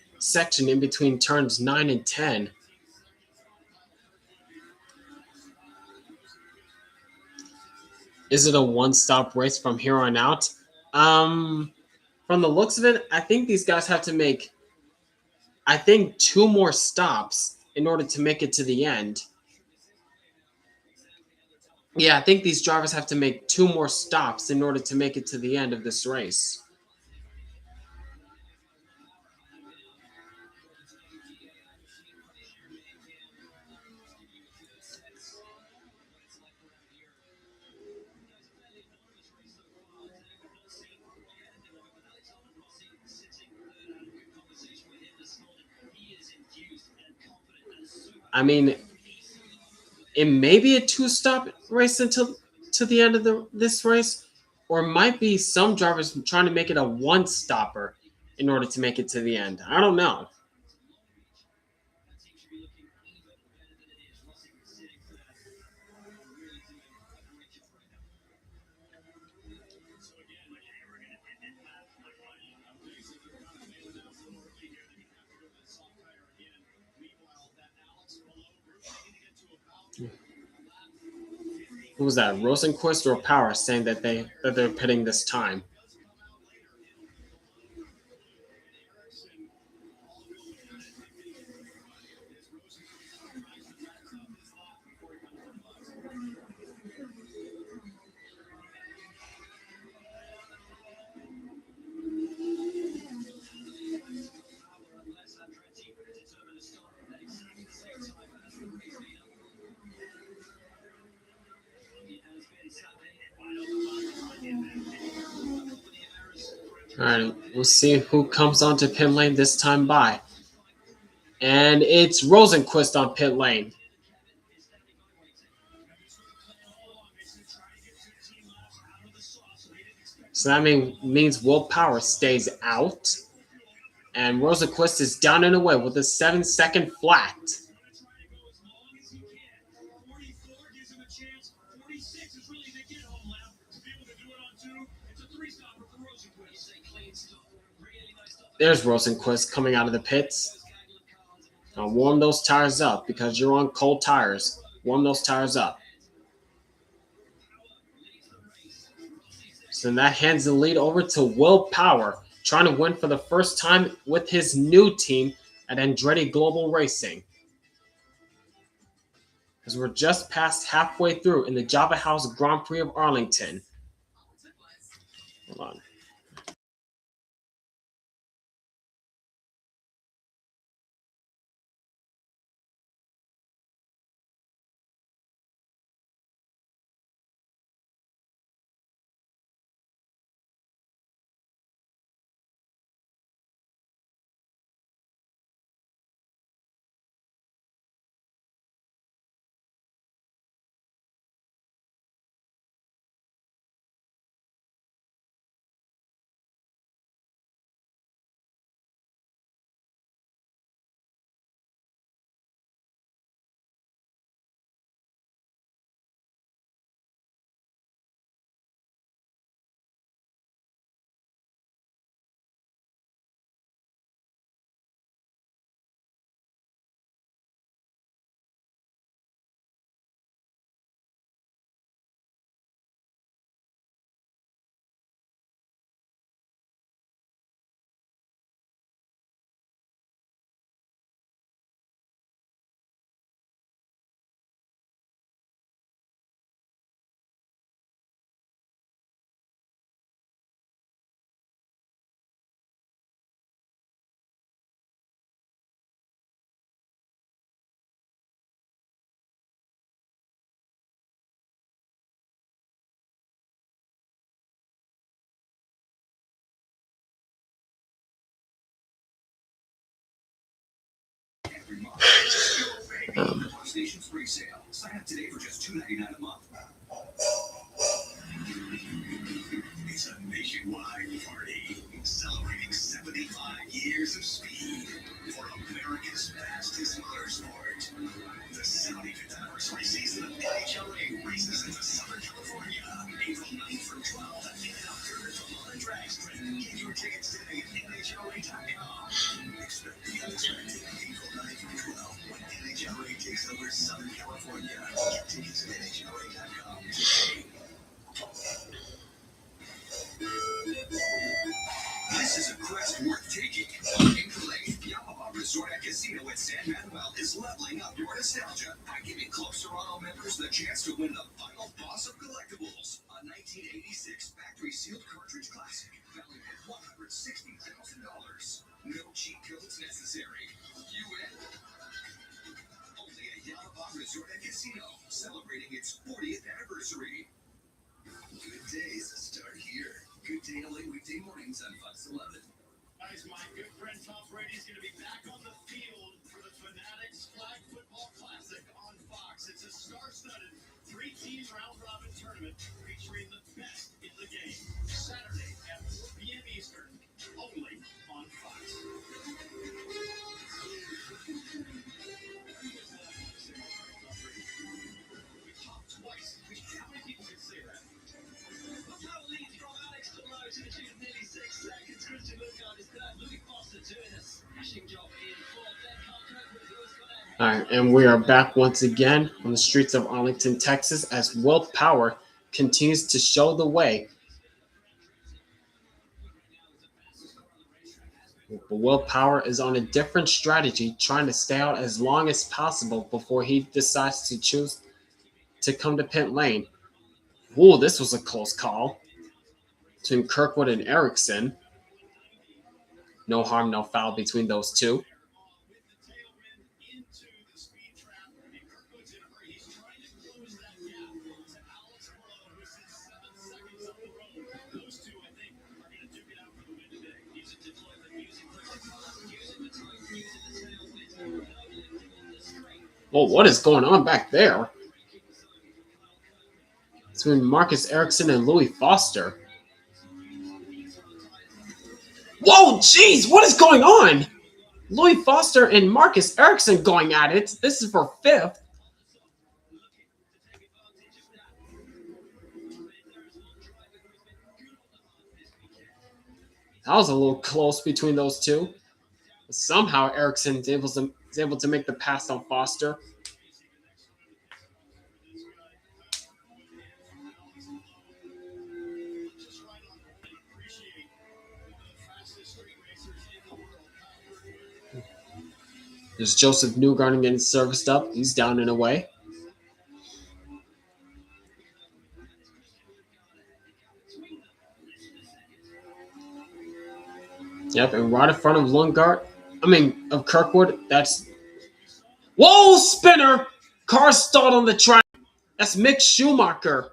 in between turns 9 and 10. Is it a one-stop race from here on out? From the looks of it, I think these guys have to make, I think, 2 more stops in order to make it to the end. Yeah, I think these drivers have to make 2 more stops in order to make it to the end of this race. I mean, it may be a 2-stop race until to the end of this race, or it might be some drivers trying to make it a one-stopper in order to make it to the end. I don't know. Who was that? Rosenquist or Power saying that they're pitting this time? All right, we'll see who comes onto pit lane this time by. And it's Rosenquist on pit lane. So that means Will Power stays out. And Rosenquist is down and away with a 7-second flat. There's Rosenquist coming out of the pits. Now warm those tires up because you're on cold tires. Warm those tires up. So that hands the lead over to Will Power, trying to win for the first time with his new team at Andretti Global Racing. As we're just past halfway through in the Java House Grand Prix of Arlington. Hold on. Stations free sale. Sign up today for just $2.99 a month. It's a nationwide party celebrating 75 years of speed for America's fastest motorsport. The 75th anniversary season of NHRA races into Southern California, April 9th from 12 in an outdoor from the drag strip. Get your tickets today at NHRA.com. Expect the unexpected April 9th from 12 when NHRA takes over Southern California. Get tickets at NHRA.com today. This is a quest worth taking. Lake Yamaha Resort and Casino at San Manuel is leveling up your nostalgia by giving Club Serrano members the chance to win the final boss of collectibles, a 1986 factory-sealed cartridge classic valued at $160,000. No cheat codes necessary. You win. Only at Yamaha Resort and Casino, celebrating its 40th anniversary. Good days start here. Good Day LA weekday mornings on Fox 11. Guys, my good friend Tom Brady is going to be back on the field for the Fanatics Flag Football Classic on Fox. It's a star-studded 3-team round-robin tournament featuring the best in the game. Saturday at 4 p.m. Eastern, only on Fox. We talked twice. How many people can say that? Lead from Alex Palou to achieve nearly 6 seconds. Christian Lugard is third. Louis Foster doing a smashing job in fourth. Then Carl Kirkwood, who has got All right, and we are back once again on the streets of Arlington, Texas, as Will Power continues to show the way. But Will Power is on a different strategy, trying to stay out as long as possible before he decides to choose to come to pit lane. Ooh, this was a close call between Kirkwood and Erickson. No harm, no foul between those two. Well, what is going on back there? Between Marcus Ericsson and Louis Foster. Whoa, jeez, what is going on? Louis Foster and Marcus Ericsson going at it. This is for fifth. That was a little close between those two. Somehow Ericsson is able to make the pass on Foster. There's Joseph Newgarden getting serviced up. He's down and away. Yep, and right in front of of Kirkwood, that's... Whoa, spinner! Car stalled on the track. That's Mick Schumacher.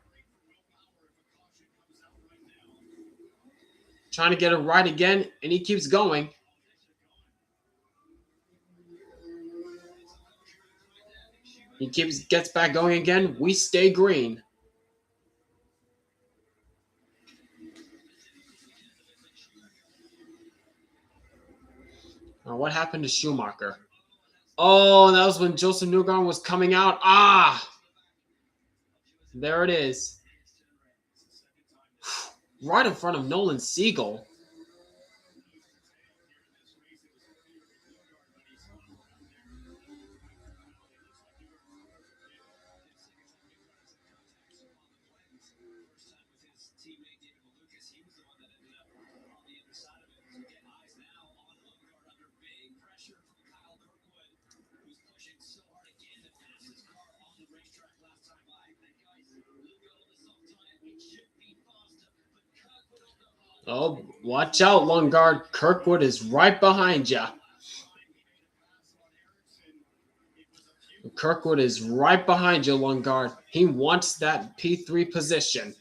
Trying to get it right again, and he keeps going. Gets back going again. We stay green. Now, what happened to Schumacher? Oh, that was when Joseph Newgarden was coming out. Ah! There it is. Right in front of Nolan Siegel. Oh, watch out, Lundgaard. Kirkwood is right behind you. Kirkwood is right behind you, Lundgaard. He wants that P3 position.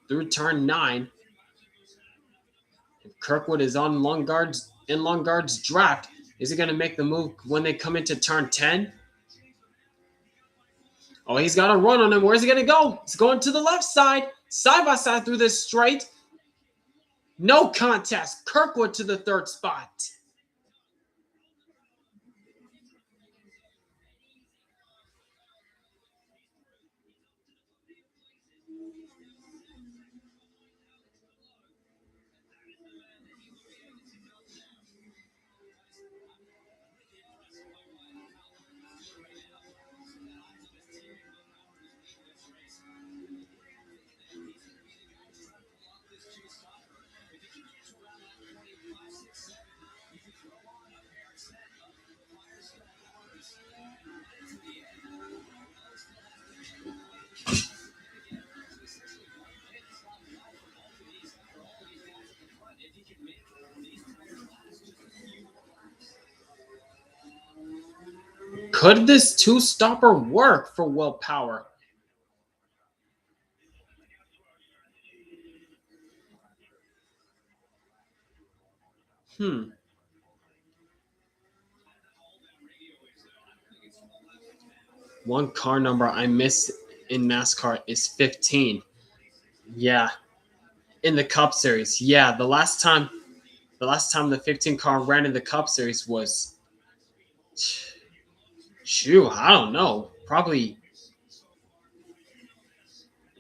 Through turn 9. Kirkwood is on Lundgaard's draft. Is he going to make the move when they come into turn 10? Oh, he's got a run on him. Where's he going to go? He's going to the left side. Side by side through this straight. No contest. Kirkwood to the third spot. Could this two-stopper work for Will Power? One car number I miss in NASCAR is 15. Yeah. In the Cup Series. Yeah, the last time the 15 car ran in the Cup Series was, shoot, I don't know. Probably,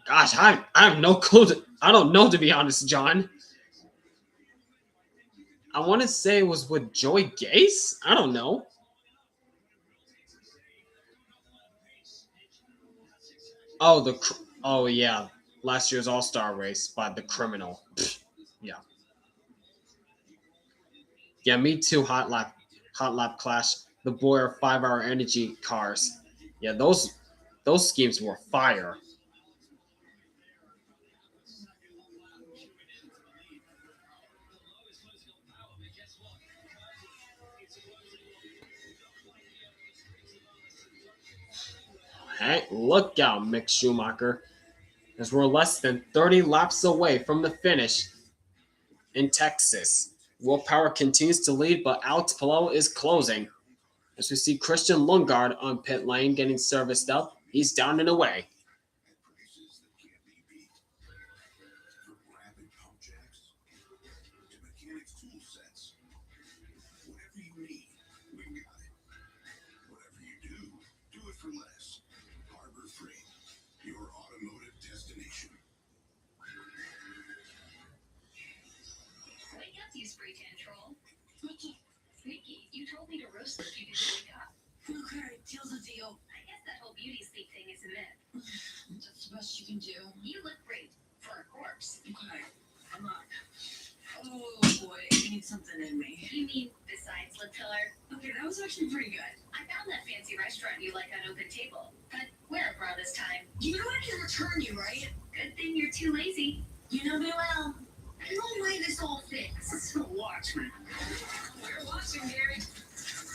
gosh, I have no clue. I don't know, to be honest, John. I want to say it was with Joey Gase. I don't know. Oh yeah, last year's All-Star race by the Criminal. Yeah, yeah, me too. Hot lap clash. The Boyer 5-hour energy cars. Yeah, those schemes were fire. Hey, look out, Mick Schumacher, as we're less than 30 laps away from the finish in Texas. Willpower continues to lead, but Alex Palou is closing. As we see Christian Lundgaard on pit lane getting serviced up, he's down and away. at prices that can't be beat. From rapid pump jacks to mechanics tool sets, whatever you need, we've got it. Whatever you do it for less. Harbor Freight, your automotive destination. Wake up, you spray tan troll. Nikki, you told me to roast if you didn't wake up. Okay, deal's a deal. I guess that whole beauty sleep thing is a myth. That's the best you can do. You look great for a corpse. Okay, I'm up. Oh boy, I need something in me. You mean besides lip filler? Okay, that was actually pretty good. I found that fancy restaurant you like on Open Table, but wear a bra this time. You know I can return you, right? Good thing you're too lazy. You know me well. No way this all fits. Watch me. We're watching, Gary.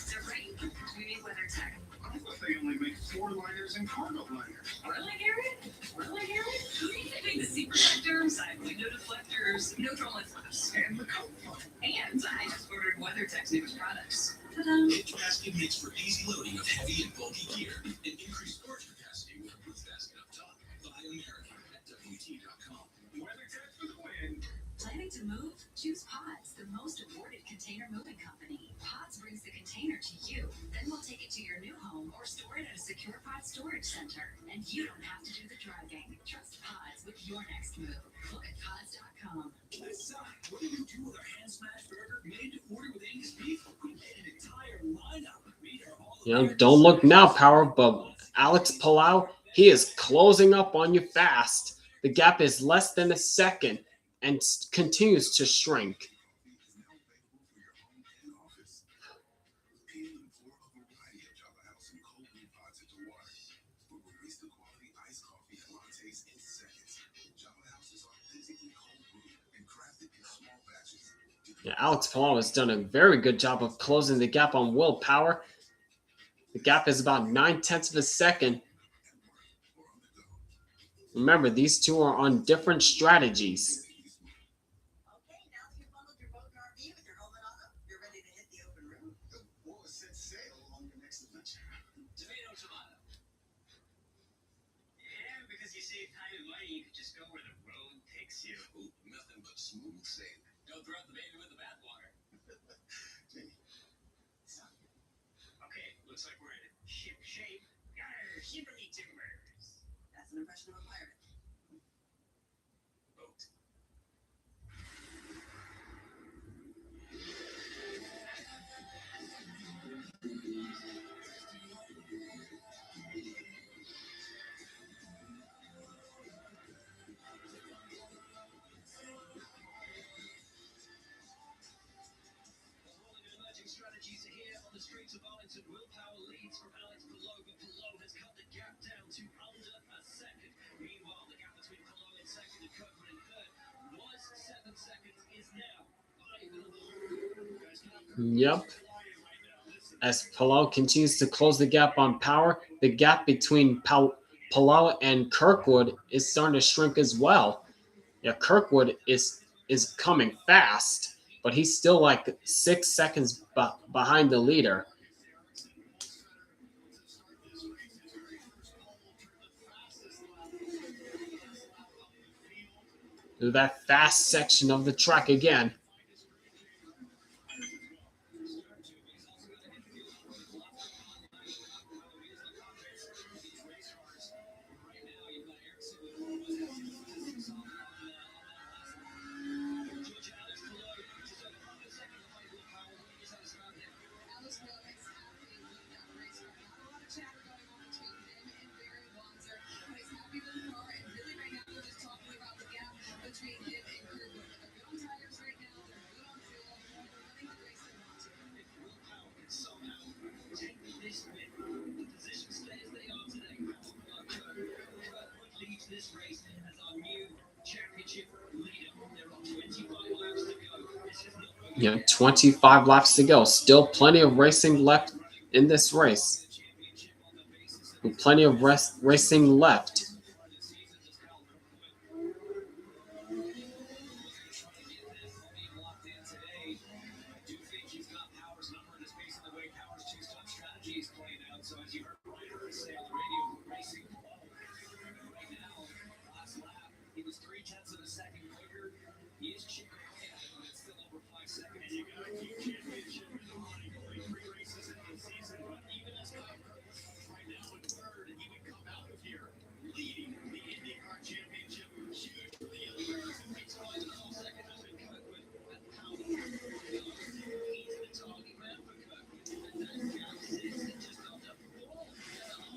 They're right. We need weather tech. I thought they only make 4 liners and cargo liners. Really, Gary? Really, Gary? They make the seat protectors, side window deflectors, no drama flaps. And the coat funnel. And I just ordered WeatherTech's newest products. Ta-da! Hitch basket makes for easy loading of heavy and bulky gear and increased storage capacity with a roof basket up top. Buy American at WT.com. WeatherTech for the win. Planning to move? Choose Pods, the most awarded container moving company. Pods brings the container to you. Then we'll take it to your new home or store it at a secure pod storage center. And you don't have to do the driving. Trust Pods with your next move. Look at pods.com. This side, what do you do with our hand smashed burger made to order with Angus beef? We made an entire lineup. Meet our all Don't look now, Power, but Alex Palou, he is closing up on you fast. The gap is less than a second and continues to shrink. Is now available for your home and office. Peel and pour a variety of Java House and cold brew pods into water. We'll release the quality iced coffee and lattes in seconds. Java House is authentically cold brewed and crafted in small batches. Yeah, Alex Palou has done a very good job of closing the gap on Willpower. The gap is about 9/10 of a second. Remember, these two are on different strategies. Okay, now that you've bundled your boat and RV with your helmet on them, you're ready to hit the open road. Or set sail on your next adventure. Tomato, tomato. Yeah, because you save time and money, you could just go where the road takes you. nothing but smooth sailing. Don't throw out the baby with the bathwater. Jamie, Okay, looks like we're in ship shape. Yarr, shivery timbers. That's an impression of a pirate. Boat. Rolling and emerging strategies are here on the streets of Arlington. Willpower leads from Alex Palou, but Palou has cut the gap down to under a second. Meanwhile, the gap between Palou in second and Kirkwood in third was 7 seconds, is now 5. Yep. As Palou continues to close the gap on Power, the gap between Palou and Kirkwood is starting to shrink as well. Yeah, Kirkwood is coming fast, but he's still like 6 seconds behind the leader. To that fast section of the track again. This race as our new championship leader. There are 25 laps to go. This is not over. Yeah, 25 laps to go. Still plenty of racing left in this race. And plenty of racing left. So as you heard Ryder say on the radio, racing Palou. Right now, last lap, he was 0.3 of a second quicker. He is chipping away at it, but it's still over 5 seconds. And you gotta keep championship in the running. Only 3 races into the season, but even as Kyle Kirkwood comes right now in third, he would come out of here leading the IndyCar championship. Huge for the young American. He's going to the second out in Kirkwood. But how the he's the target man for Kirkwood. And that gap sits at just under 4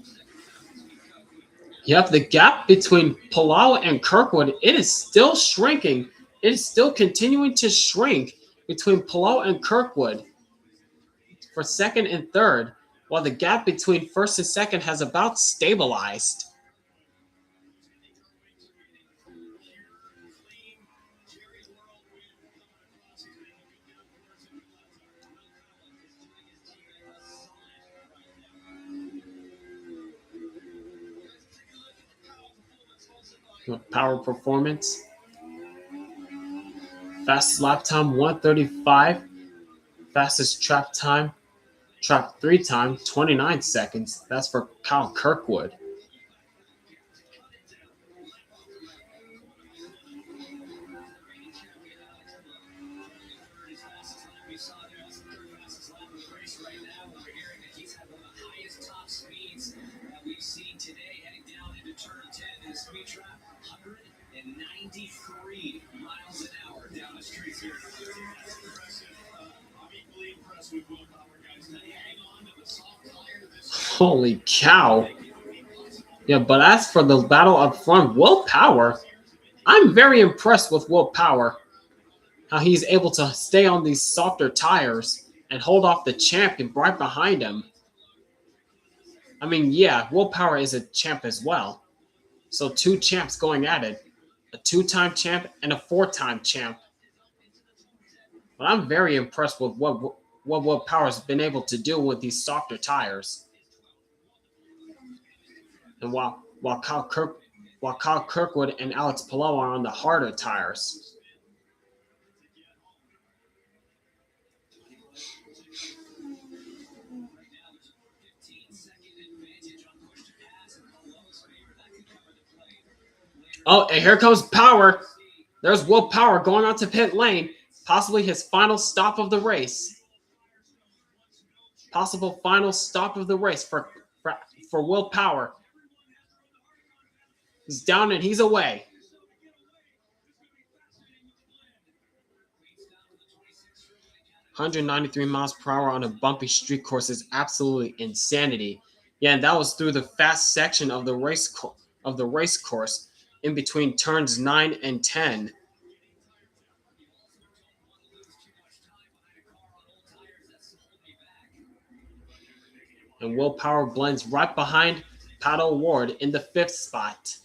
seconds between Kirkwood. Yep, the gap between Palou and Kirkwood, it is still shrinking. It is still continuing to shrink between Palou and Kirkwood for second and third, while the gap between first and second has about stabilized. Power performance. Fastest lap time 135. Fastest trap 3 time 29 seconds. That's for Kyle Kirkwood. Today, heading down into turn 10 in speed trap, 193 miles an hour down the streets here. That's impressive. I'm equally impressed with Will Power, guys. Now hang on to the soft tire this Holy cow. Yeah, but as for the battle up front, Will Power, I'm very impressed with Will Power. How he's able to stay on these softer tires and hold off the champion right behind him. I mean, yeah, Will Power is a champ as well. So 2 champs going at it. A 2-time champ and a 4-time champ. But I'm very impressed with what Will Power's been able to do with these softer tires. And while Kyle Kirkwood and Alex Palou are on the harder tires. Oh, and here comes Power. There's Will Power going on to pit lane. Possibly his final stop of the race. Possible final stop of the race for Will Power. He's down and he's away. "193 miles per hour on a bumpy street course is absolutely insanity." Yeah, and that was through the fast section of the race course, in between turns 9 and 10. And Will Power blends right behind Paddle Ward in the 5th spot.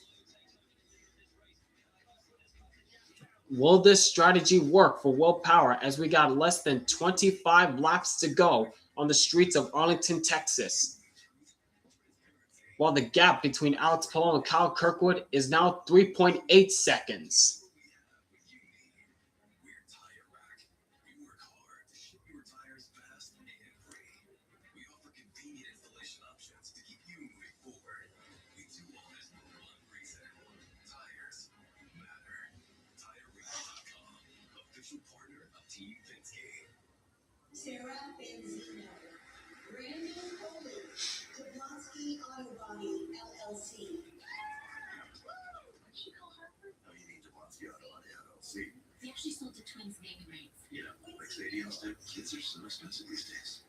Will this strategy work for Will Power as we got less than 25 laps to go on the streets of Arlington, Texas? While the gap between Alex Palou and Kyle Kirkwood is now 3.8 seconds. We're Tire Rack. We work hard to ship your tires fast and free. We offer convenient installation options to keep you moving forward. We do all this for one reason. Tires matter. TireRack.com, official partner of Team Penske. Sarah Benzino, Brandon Palou, Jablonski Auto Body, LLC. What'd she call Hartford? Oh, you need Jablonski Auto Body LLC. They actually sold to twins naming rights. Yeah, like stadiums do. Kids are so expensive these days.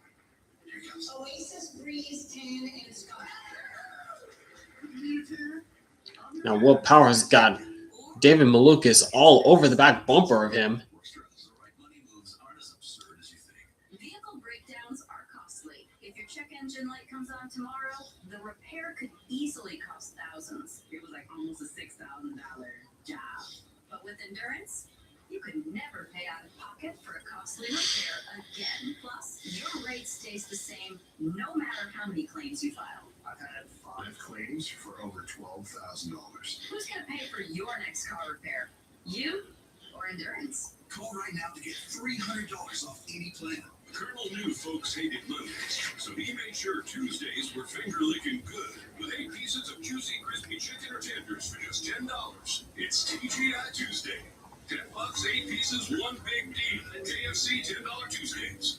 Here goes. Oasis Breeze Tan and Scott. Now Will Power's got David Malukas all over the back bumper of him. The right money moves aren't as absurd as you think. Vehicle breakdowns are costly. If your check engine light comes on tomorrow, the repair could easily cost thousands. It was like almost a $6,000 job. But with Endurance, you could never pay out of pocket for a costly repair again. Plus, your rate stays the same no matter how many claims you file. I've had 5 claims for over $12,000. Who's going to pay for your next car repair? You or Endurance? Call right now to get $300 off any plan. Colonel knew folks hated Mondays, so he made sure Tuesdays were finger-licking good with 8 pieces of juicy, crispy chicken or tenders for just $10. It's TGI Tuesday. $10, 8 pieces, one big deal. KFC $10 Tuesdays.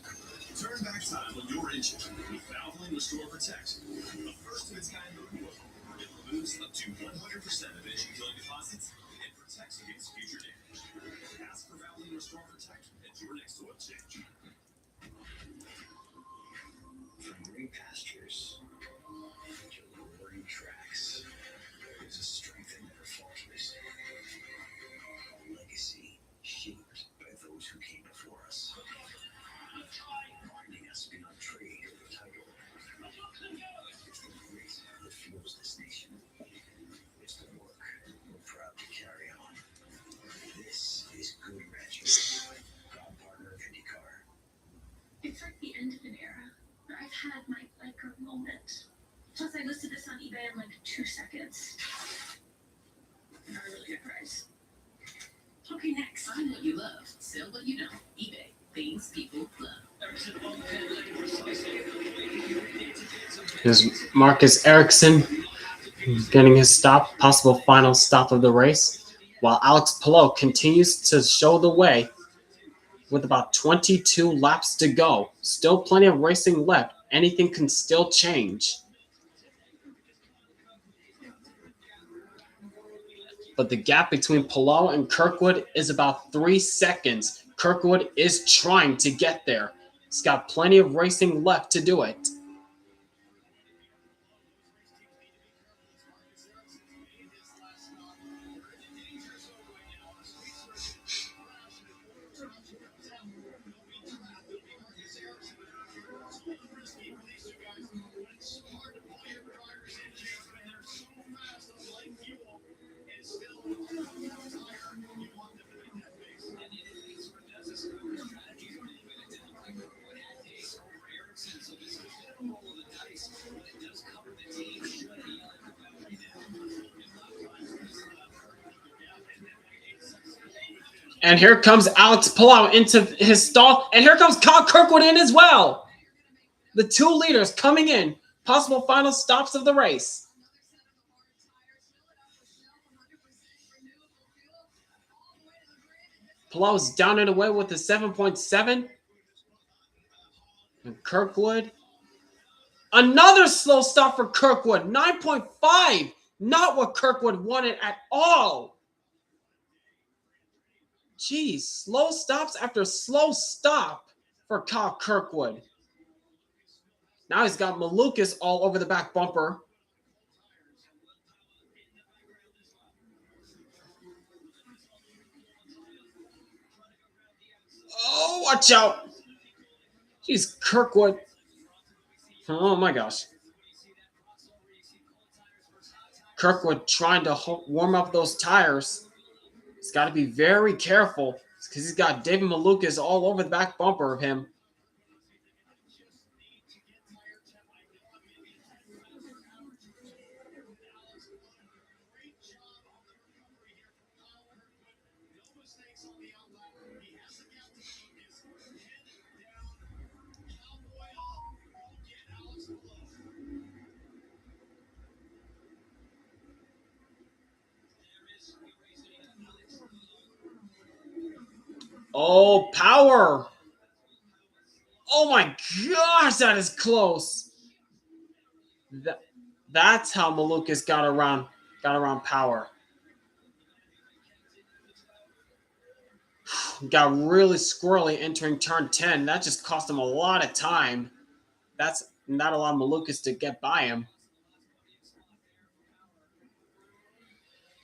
Turn back time on your engine with Valvoline Restore Protect. A first-of-its-kind removal. It removes up to 100% of engine killing deposits and protects against future damage. Ask for Valvoline Restore Protect at your next oil change. From green pastures to roaring tracks, there's a strength that never falters. A legacy shaped by those who came before us. Binding us beyond trade or title. It's the grit that fuels this nation. It's the work we're proud to carry on. This is Good Ranching, proud partner of IndyCar. It's like the end of an era. I've had my biker moment. Plus, I listed this on eBay in like 2 seconds. Not a really good price. Okay, next. Find what you love, sell what you don't. eBay. Things people love. Here's Marcus Ericsson getting his stop, possible final stop of the race, while Alex Palou continues to show the way with about 22 laps to go. Still plenty of racing left. Anything can still change. But the gap between Palou and Kirkwood is about 3 seconds. Kirkwood is trying to get there. He's got plenty of racing left to do it. And here comes Alex Palou into his stall. And here comes Kyle Kirkwood in as well. The 2 leaders coming in. Possible final stops of the race. Palou's down and away with the 7.7. And Kirkwood. Another slow stop for Kirkwood. 9.5. Not what Kirkwood wanted at all. Geez, slow stops after slow stop for Kyle Kirkwood. Now he's got Malukas all over the back bumper. Oh, watch out. Jeez, Kirkwood. Oh my gosh. Kirkwood trying to warm up those tires. He's got to be very careful because he's got David Malukas all over the back bumper of him. Oh, power. Oh my gosh, that is close. That's how Malukas got around power. Got really squirrely entering turn 10. That just cost him a lot of time. That's not allowed Malukas to get by him.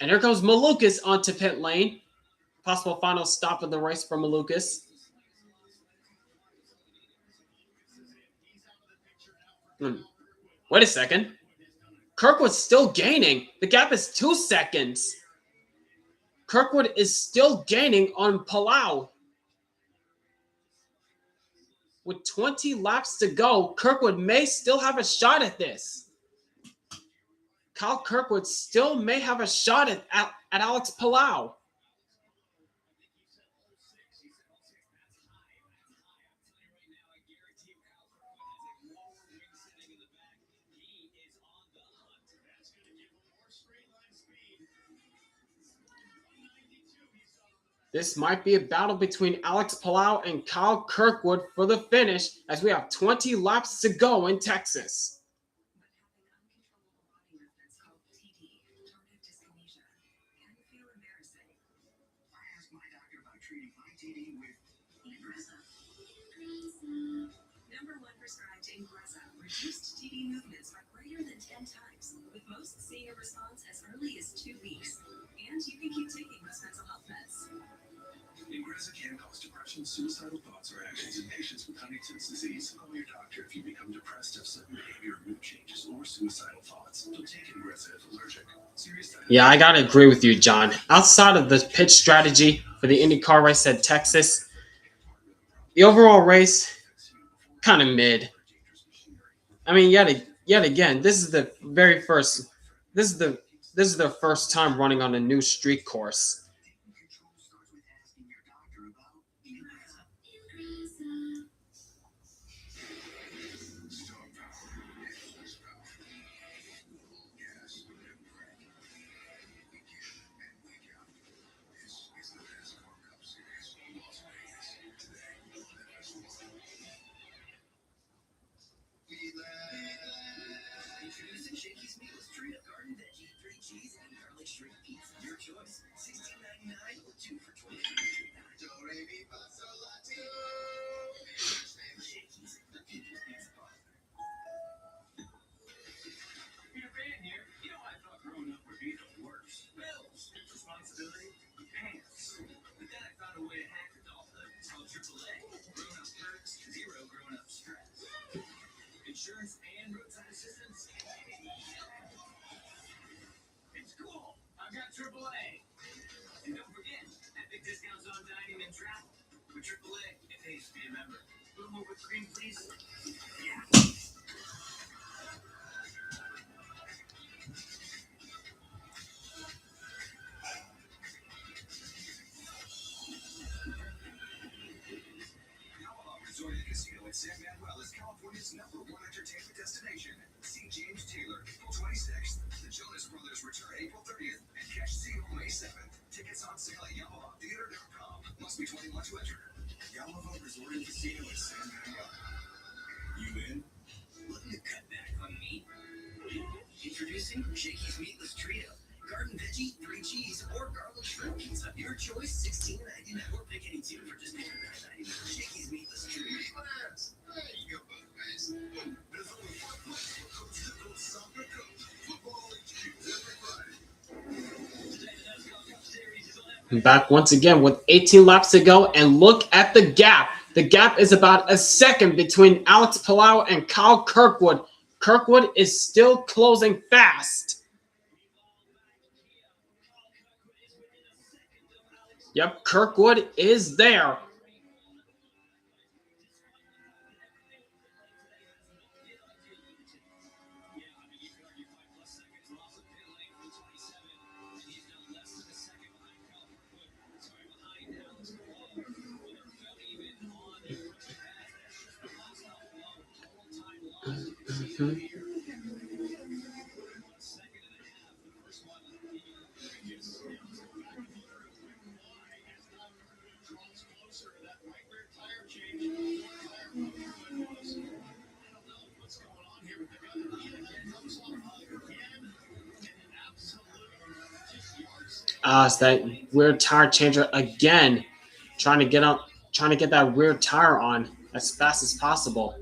And here comes Malukas onto pit lane. Possible final stop of the race for Malukas. Wait a second. Kirkwood's still gaining. The gap is 2 seconds. Kirkwood is still gaining on Palou. With 20 laps to go, Kirkwood may still have a shot at this. Kyle Kirkwood still may have a shot at Alex Palou. This might be a battle between Alex Palou and Kyle Kirkwood for the finish as we have 20 laps to go in Texas. But having uncontrollable body movements called TD, tardive dyskinesia, can feel embarrassing. I asked my doctor about treating my TD with Ingrezza. Number one prescribed Ingrezza reduced TD movements by greater than 10 times, with most seeing a response as early as 2 weeks. And you can keep taking those mental health meds. Ingrezza can cause depression, suicidal thoughts, or actions in patients with Huntington's disease. Call your doctor if you become depressed, have sudden behavior, mood changes, or suicidal thoughts. Don't take Ingrezza if allergic. Serious side Yeah, I gotta agree with you, John. Outside of the pitch strategy for the IndyCar race at Texas, the overall race kind of mid. I mean, yet again, this is the very first. This is the this is their first time running on a new street course. taking control starts with asking your doctor about Ingrezza. Stop power. Yes, power. Full gas and crank. Week in and week out. This is the NASCAR Cup Series, Las Vegas. Today on FS1. Introducing Shakey's Meatless Trio Garden Veggie, 3 cheese, and garlic shrimp pizza. Your choice. $16.99 or 2 for $29.99. Shakey's, the people's pizza partner. Peter Pan here. You know, I thought growing up would be the worst. Bills, responsibility, pants. But then I found a way to hack it all. It's called AAA. Grown up perks, zero grown up stress. Insurance and roadside assistance. It's cool. I've got AAA. And don't forget, epic discounts on dining and travel. With AAA, it pays to be a member. A little more whipped cream, please. Yeah. Yamaha Resort and Casino in San Manuel is California's #1 entertainment destination. See James Taylor April 26th. The Jonas Brothers return April 30th. And catch Seal May 7th. Tickets on sale at YamahaTheater.com. Must be 21 to enter. Yamaha Resort and Casino in San Manuel. You in? Looking to cut back on meat? Introducing Shakey's Meatless Trio. Garden Veggie, 3 cheese, or garlic shrimp pizza. Your choice, $16.99. Or pick any 2 for just $29.99. Shakey's Meatless Trio. Meatless! There you go, Buckeyes. There's only one place for Coach Nichols Soccer Coach. Football HQ every Friday. Today, the NASCAR Cup Series is on Back once again with 18 laps to go, and look at the gap. The gap is about a second between Alex Palou and Kyle Kirkwood. Kirkwood is still closing fast. Yep, Kirkwood is there. It's that weird tire changer again, trying to get that weird tire on as fast as possible.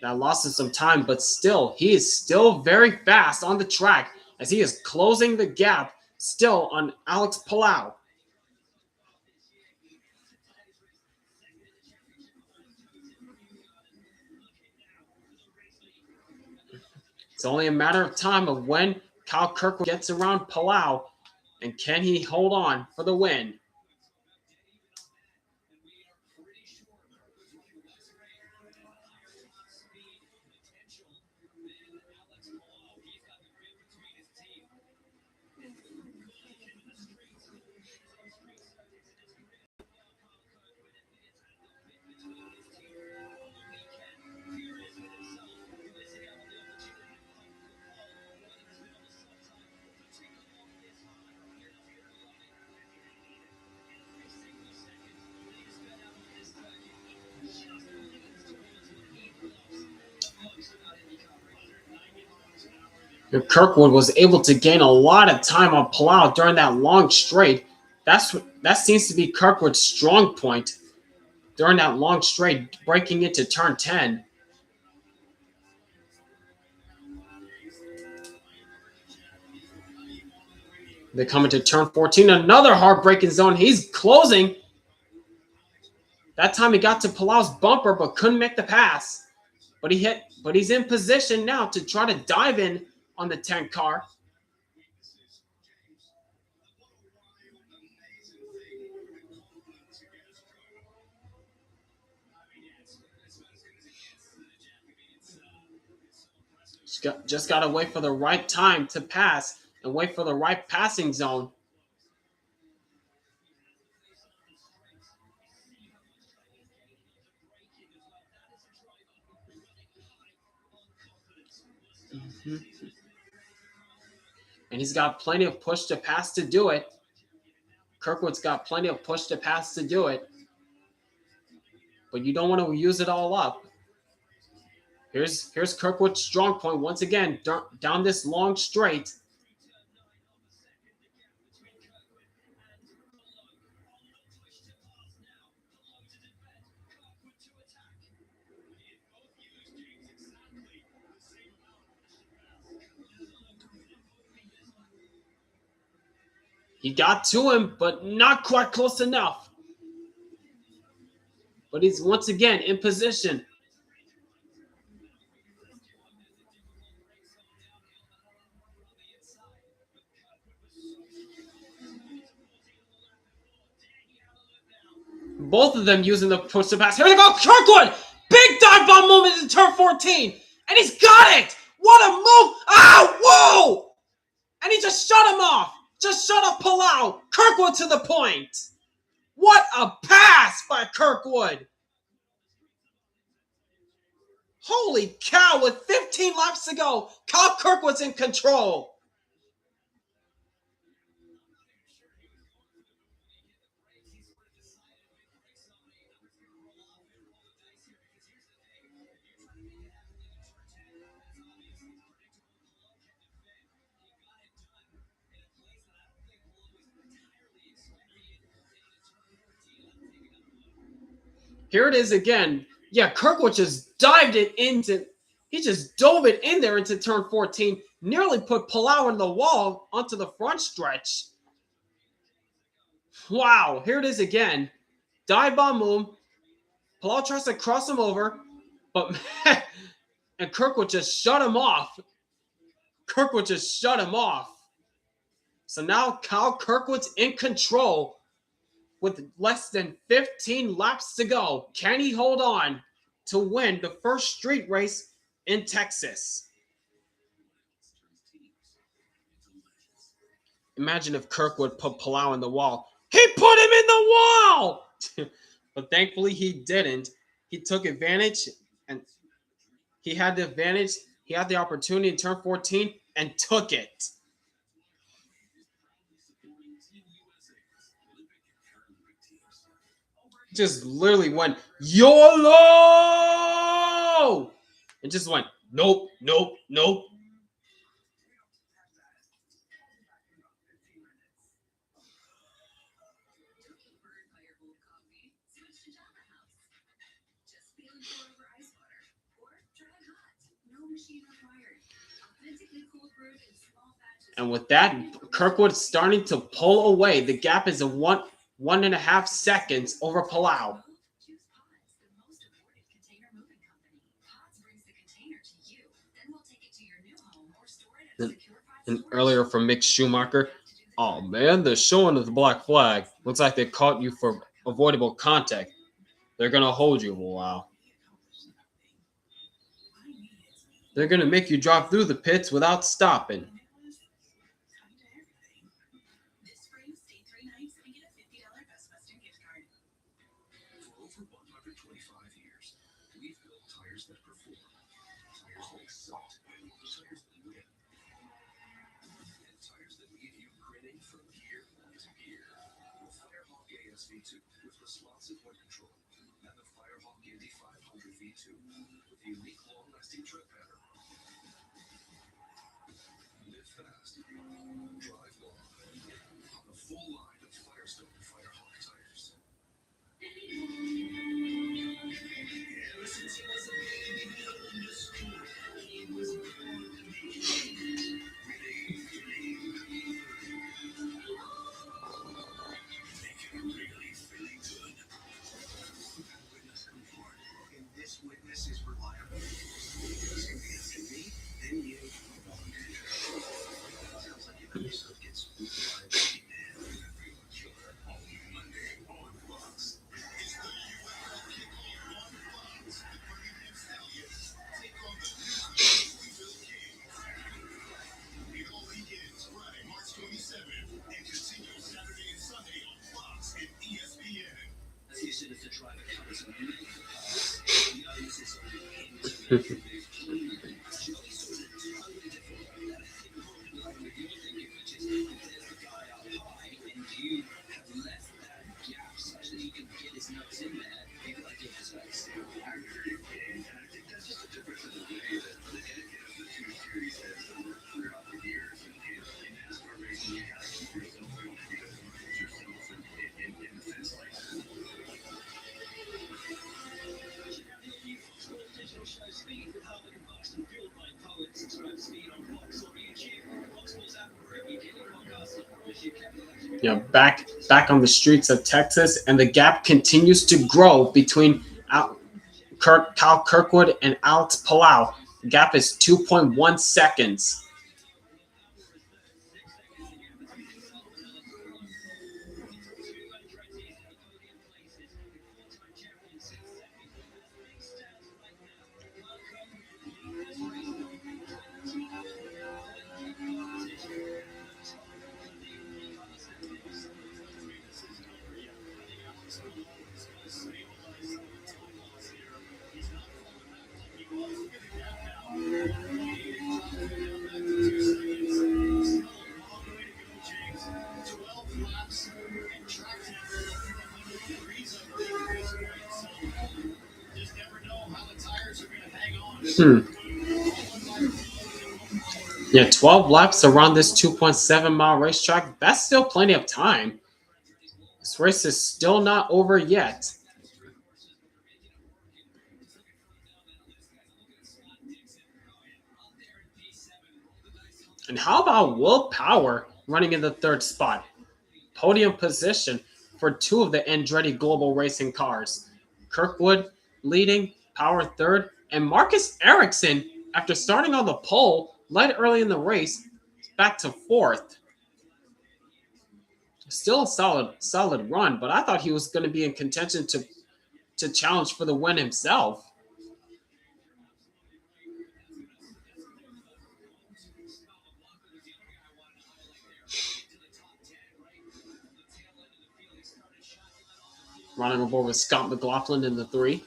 That lost him some time, but still, he is still very fast on the track as he is closing the gap still on Alex Palou. It's only a matter of time of when Kyle Kirkwood gets around Palou, and can he hold on for the win? Kirkwood was able to gain a lot of time on Palou during that long straight. That seems to be Kirkwood's strong point during that long straight, breaking into turn 10. They come into turn 14, another heartbreaking zone. He's closing. That time he got to Palou's bumper but couldn't make the pass. But he's in position now to try to dive in on the 10 car. Just got to wait for the right time to pass and wait for the right passing zone. Mm-hmm. And he's got plenty of push to pass to do it. Kirkwood's got plenty of push to pass to do it. But you don't want to use it all up. Here's Kirkwood's strong point once again down this long straight. He got to him, but not quite close enough. But he's once again in position. Both of them using the push to pass. Here they go, Kirkwood! Big dive bomb moment in turn 14! And he's got it! What a move! Ah, whoa! And he just shut him off! Just shut off Palou! Kirkwood to the point! What a pass by Kirkwood! Holy cow, with 15 laps to go, Kyle Kirkwood's in control. Here it is again. Yeah, Kirkwood just dived it into, he just dove it in there into turn 14, nearly put Palou in the wall onto the front stretch. Wow, here it is again. Dive bomb move. Palou tries to cross him over, but and Kirkwood just shut him off. Kirkwood just shut him off. So now Kyle Kirkwood's in control with less than 15 laps to go. Can he hold on to win the first street race in Texas? Imagine if Kirkwood put Palou in the wall. He put him in the wall! But thankfully he didn't. He took advantage, and he had the advantage. He had the opportunity in turn 14 and took it. Just literally went YOLO and just went nope, nope, nope. And with that, Kirkwood starting to pull away. The gap is a 1.5 seconds over Palou. And earlier from Mick Schumacher, oh man, they're showing the black flag. Looks like they caught you for avoidable contact. They're gonna hold you a while. They're gonna make you drive through the pits without stopping. With responsive wind control and the Firehawk Indy 500 V2 with a unique long-lasting tread pattern. It all begins Friday, March 27th, and continues Saturday and Sunday on Fox and ESPN. As you said, it's a try to cover some unique parts. The onus is on him to move cleanly. Joey saw it totally different way. And I think what you're thinking, which is if there's a guy up high and you have left that gap such that he can get his nose in there, people like give his face. I agree, and I think that's just a difference in the way that the two series has worked throughout the years. And in NASCAR racing, you gotta keep yourself in, you gotta put yourself in the fence like that. Digital show Speed with Harlan and Buxton, fueled by Poet. Subscribe to Speed on Fox or YouTube, Fox Sports app, wherever you get your podcasts. I promise you, Back on the streets of Texas, and the gap continues to grow between Kyle Kirkwood and Alex Palou. The gap is 2.1 seconds. Yeah, 12 laps around this 2.7-mile racetrack. That's still plenty of time. This race is still not over yet. And how about Will Power running in the third spot? Podium position for two of the Andretti Global Racing cars. Kirkwood leading, Power third, and Marcus Ericsson, after starting on the pole, led early in the race, back to fourth. Still a solid run, but I thought he was going to be in contention to challenge for the win himself. Running aboard with Scott McLaughlin in the 3.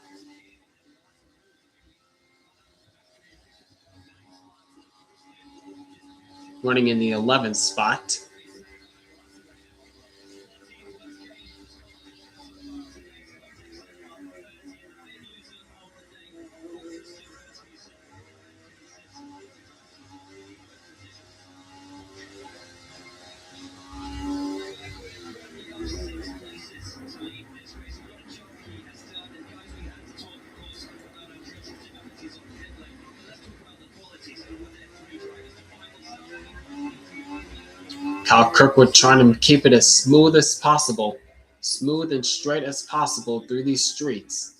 Running in the 11th spot. Kyle Kirkwood trying to keep it as smooth as possible. Smooth and straight as possible through these streets.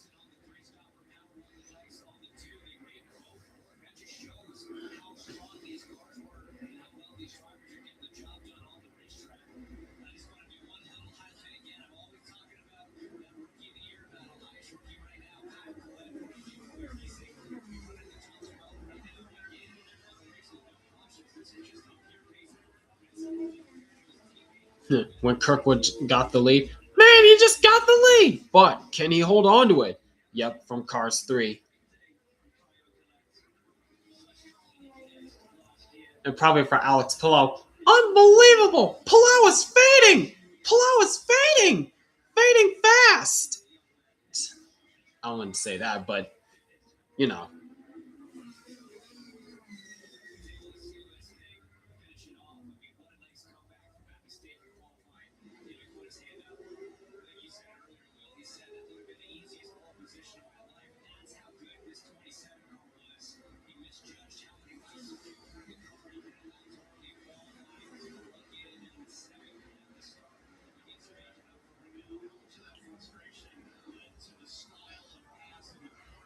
When Kirkwood got the lead, man, he just got the lead. But can he hold on to it? Yep, from Cars 3. And probably for Alex Palou. Unbelievable! Palou is fading! Palou is fading! Fading fast! I wouldn't say that, but, you know.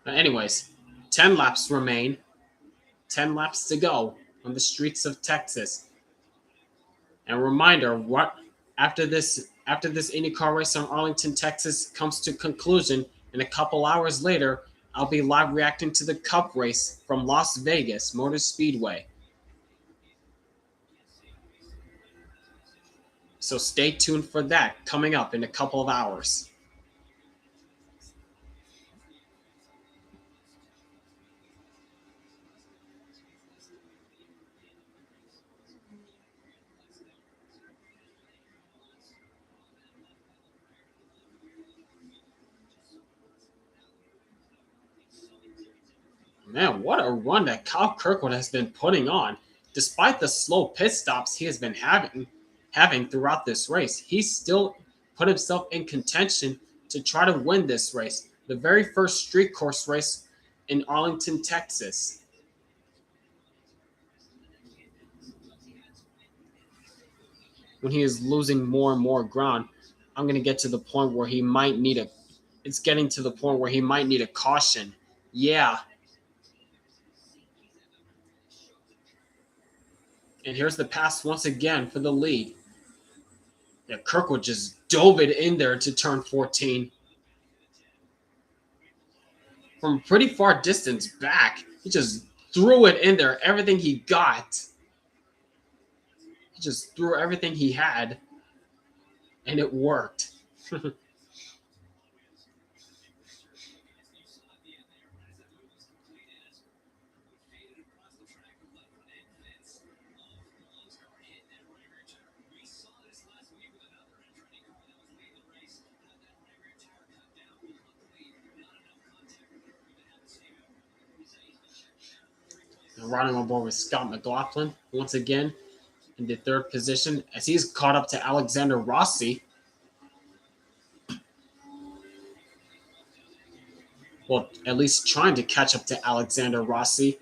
Anyways, 10 laps remain. 10 laps to go on the streets of Texas. And a reminder, what after this IndyCar race on Arlington, Texas comes to conclusion, and a couple hours later, I'll be live reacting to the Cup race from Las Vegas Motor Speedway. So stay tuned for that coming up in a couple of hours. Man, what a run that Kyle Kirkwood has been putting on. Despite the slow pit stops he has been having throughout this race, he's still put himself in contention to try to win this race, the very first street course race in Arlington, Texas. When he is losing more and more ground, I'm going to get to the point where he might need a it's getting to the point where he might need a caution. Yeah. And here's the pass once again for the lead. Yeah, Kirkwood just dove it in there to turn 14. From pretty far distance back, he just threw it in there, everything he got. He just threw everything he had, and it worked. And riding on board with Scott McLaughlin once again in the third position as he's caught up to Alexander Rossi. Well, at least trying to catch up to Alexander Rossi.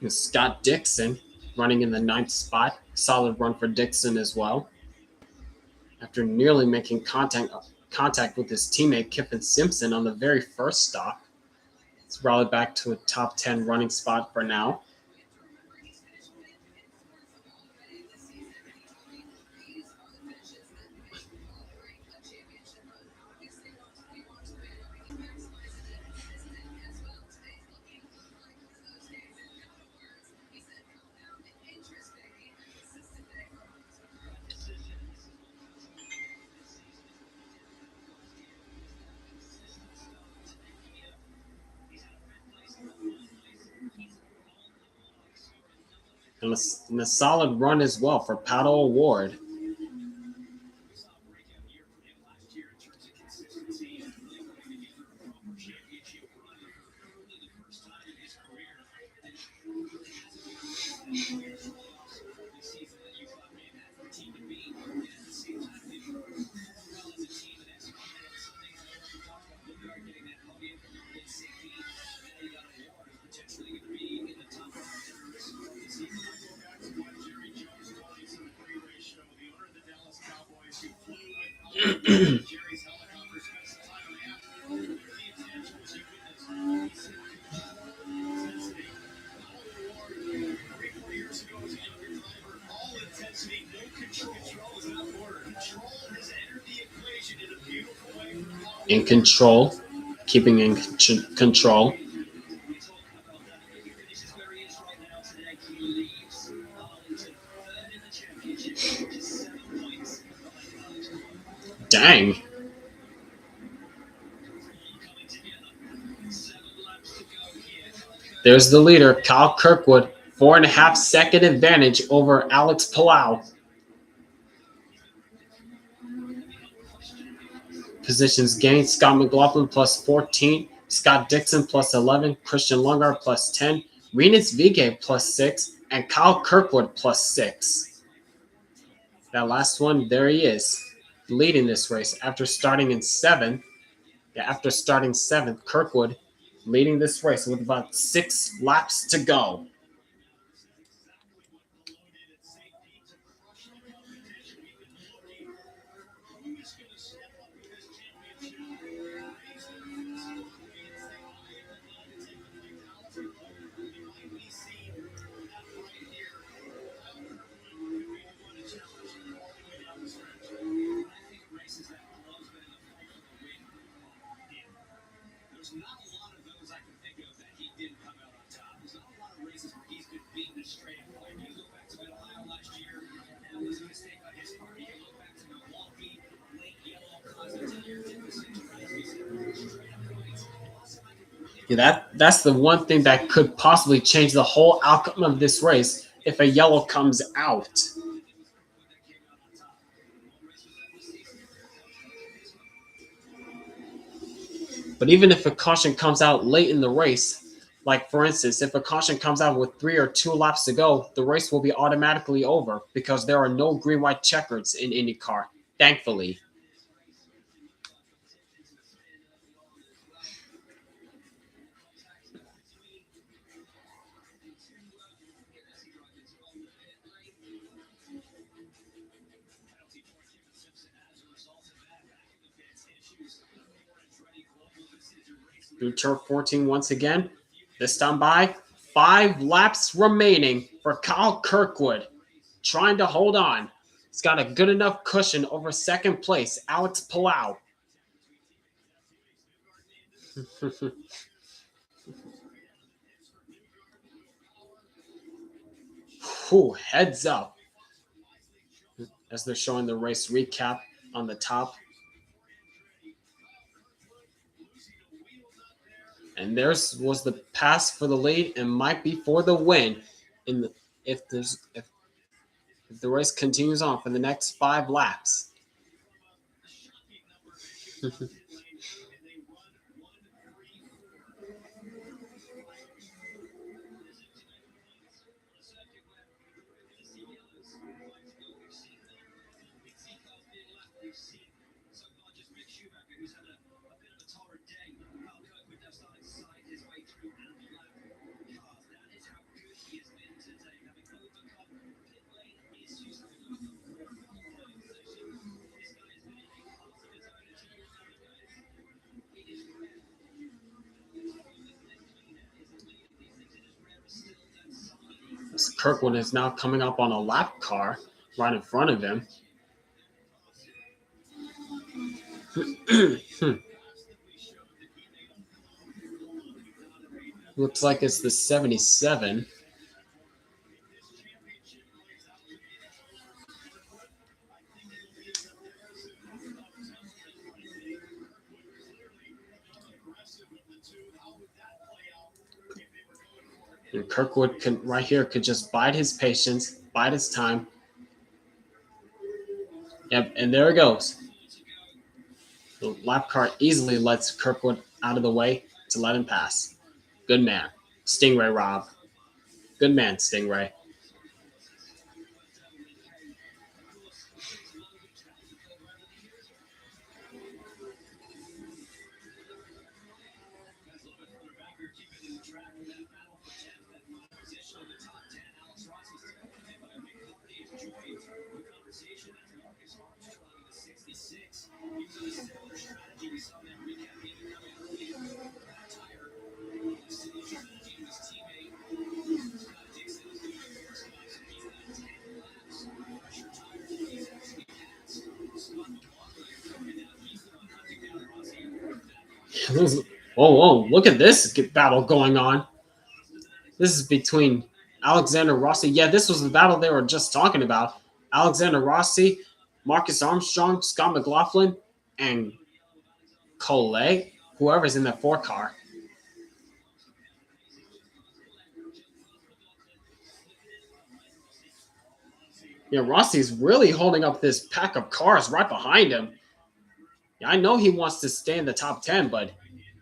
Scott Dixon running in the ninth spot. Solid run for Dixon as well. After nearly making contact with his teammate Kiffin Simpson on the very first stop. It's rallied back to a top 10 running spot for now. And a solid run as well for Pato O'Ward. In control, keeping in control. Dang. There's the leader, Kyle Kirkwood, 4.5 second advantage over Alex Palou. Positions gained: Scott McLaughlin plus 14, Scott Dixon plus 11, Christian Lundgaard plus 10, Rinus Vige plus 6, and Kyle Kirkwood plus 6. That last one, there he is, leading this race after starting in 7th. Yeah, after starting 7th, Kirkwood leading this race with about 6 laps to go. There's not a lot of those I can think of that he didn't come out on top. There's not a lot of races where he's been beaten straight up. Like, you look back to Mid-Ohio last year, and it was a mistake on his part. You look back to Milwaukee, late yellow, causing 10-year differences, straight up points. Yeah, that's the one thing that could possibly change the whole outcome of this race if a yellow comes out. But even if a caution comes out late in the race, like for instance, if a caution comes out with 3 or 2 laps to go, the race will be automatically over because there are no green-white checkers in IndyCar, thankfully. Through turn 14 once again. This time by 5 laps remaining for Kyle Kirkwood, trying to hold on. He's got a good enough cushion over second place, Alex Palou. Whew, heads up. As they're showing the race recap on the top. And theirs was the pass for the lead and might be for the win if the race continues on for the next 5 laps. Kirkwood is now coming up on a lap car right in front of him. Looks like it's the 77. And Kirkwood could just bide his patience, bide his time. Yep, and there it goes. The lap car easily lets Kirkwood out of the way to let him pass. Good man. Stingray Rob. Good man, Stingray. Whoa, look at this battle going on. This is between Alexander Rossi. Yeah, this was the battle they were just talking about. Alexander Rossi, Marcus Armstrong, Scott McLaughlin, and Collet, whoever's in the 4 car. Yeah, Rossi's really holding up this pack of cars right behind him. Yeah, I know he wants to stay in the top 10, but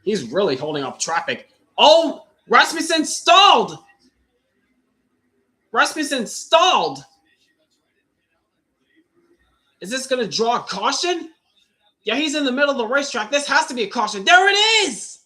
he's really holding up traffic. Oh, Rasmussen stalled! Rasmussen stalled! Is this going to draw a caution? Yeah, he's in the middle of the racetrack. This has to be a caution. There it is!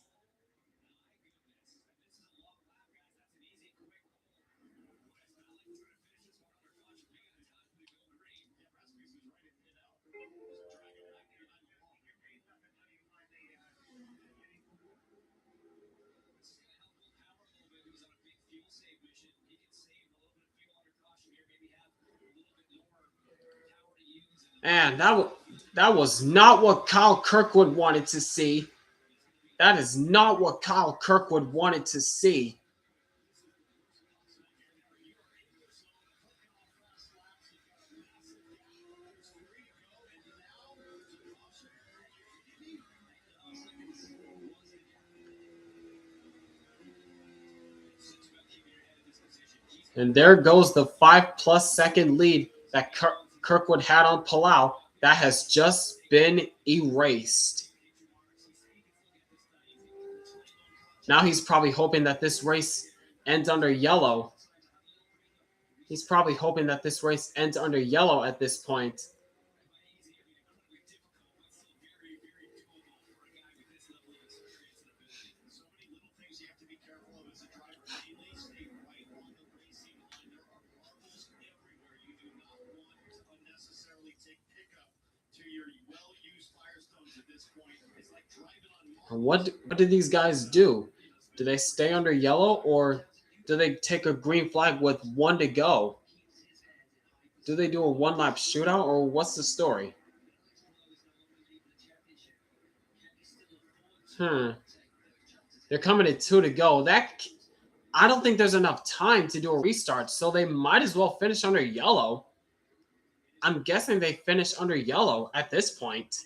Man, that was not what Kyle Kirkwood wanted to see. That is not what Kyle Kirkwood wanted to see. And there goes the 5+ second lead that Kirkwood had on Palou. That has just been erased. Now he's probably hoping that this race ends under yellow. He's probably hoping that this race ends under yellow at this point. What do these guys do? Do they stay under yellow, or do they take a green flag with 1 to go? Do they do a 1-lap shootout, or what's the story? They're coming at 2 to go. I don't think there's enough time to do a restart, so they might as well finish under yellow. I'm guessing they finish under yellow at this point.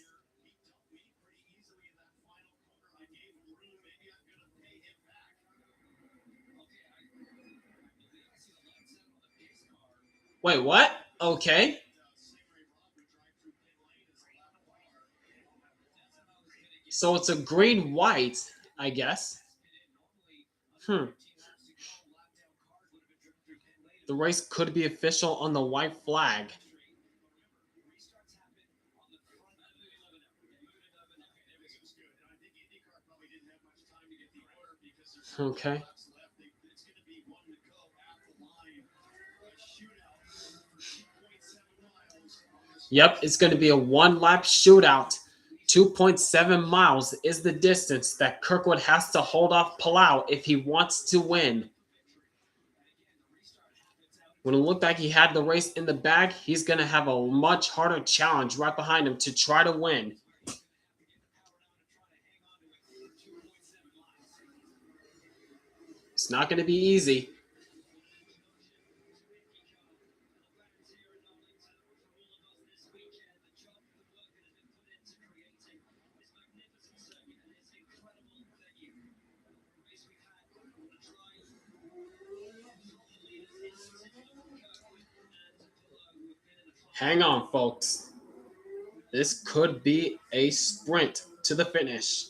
Wait, what? Okay. So it's a green-white, I guess. The race could be official on the white flag. Okay. Yep, it's going to be a 1-lap shootout. 2.7 miles is the distance that Kirkwood has to hold off Palou if he wants to win. When it looked like he had the race in the bag, he's going to have a much harder challenge right behind him to try to win. It's not going to be easy. Hang on, folks. This could be a sprint to the finish.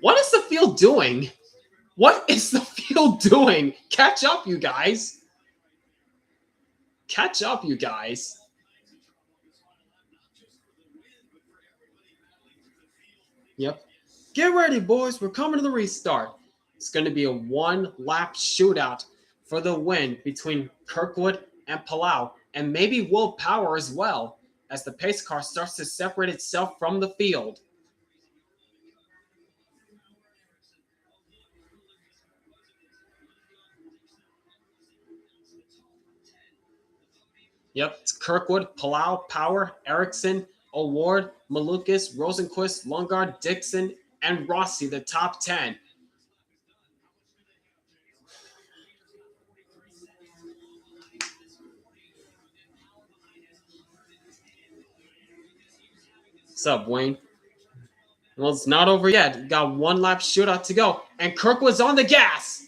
What is the field doing? What is the field doing? Catch up, you guys. Catch up, you guys. Yep. Get ready, boys. We're coming to the restart. It's going to be a 1-lap shootout for the win between Kirkwood and Palou, and maybe Will Power as well, as the pace car starts to separate itself from the field. Yep, it's Kirkwood, Palou, Power, Erickson, Award, Malukas, Rosenquist, Lundgaard, Dixon, and Rossi, the top 10. What's up, Wayne? Well, it's not over yet. You got one lap shootout to go. And Kirkwood's on the gas.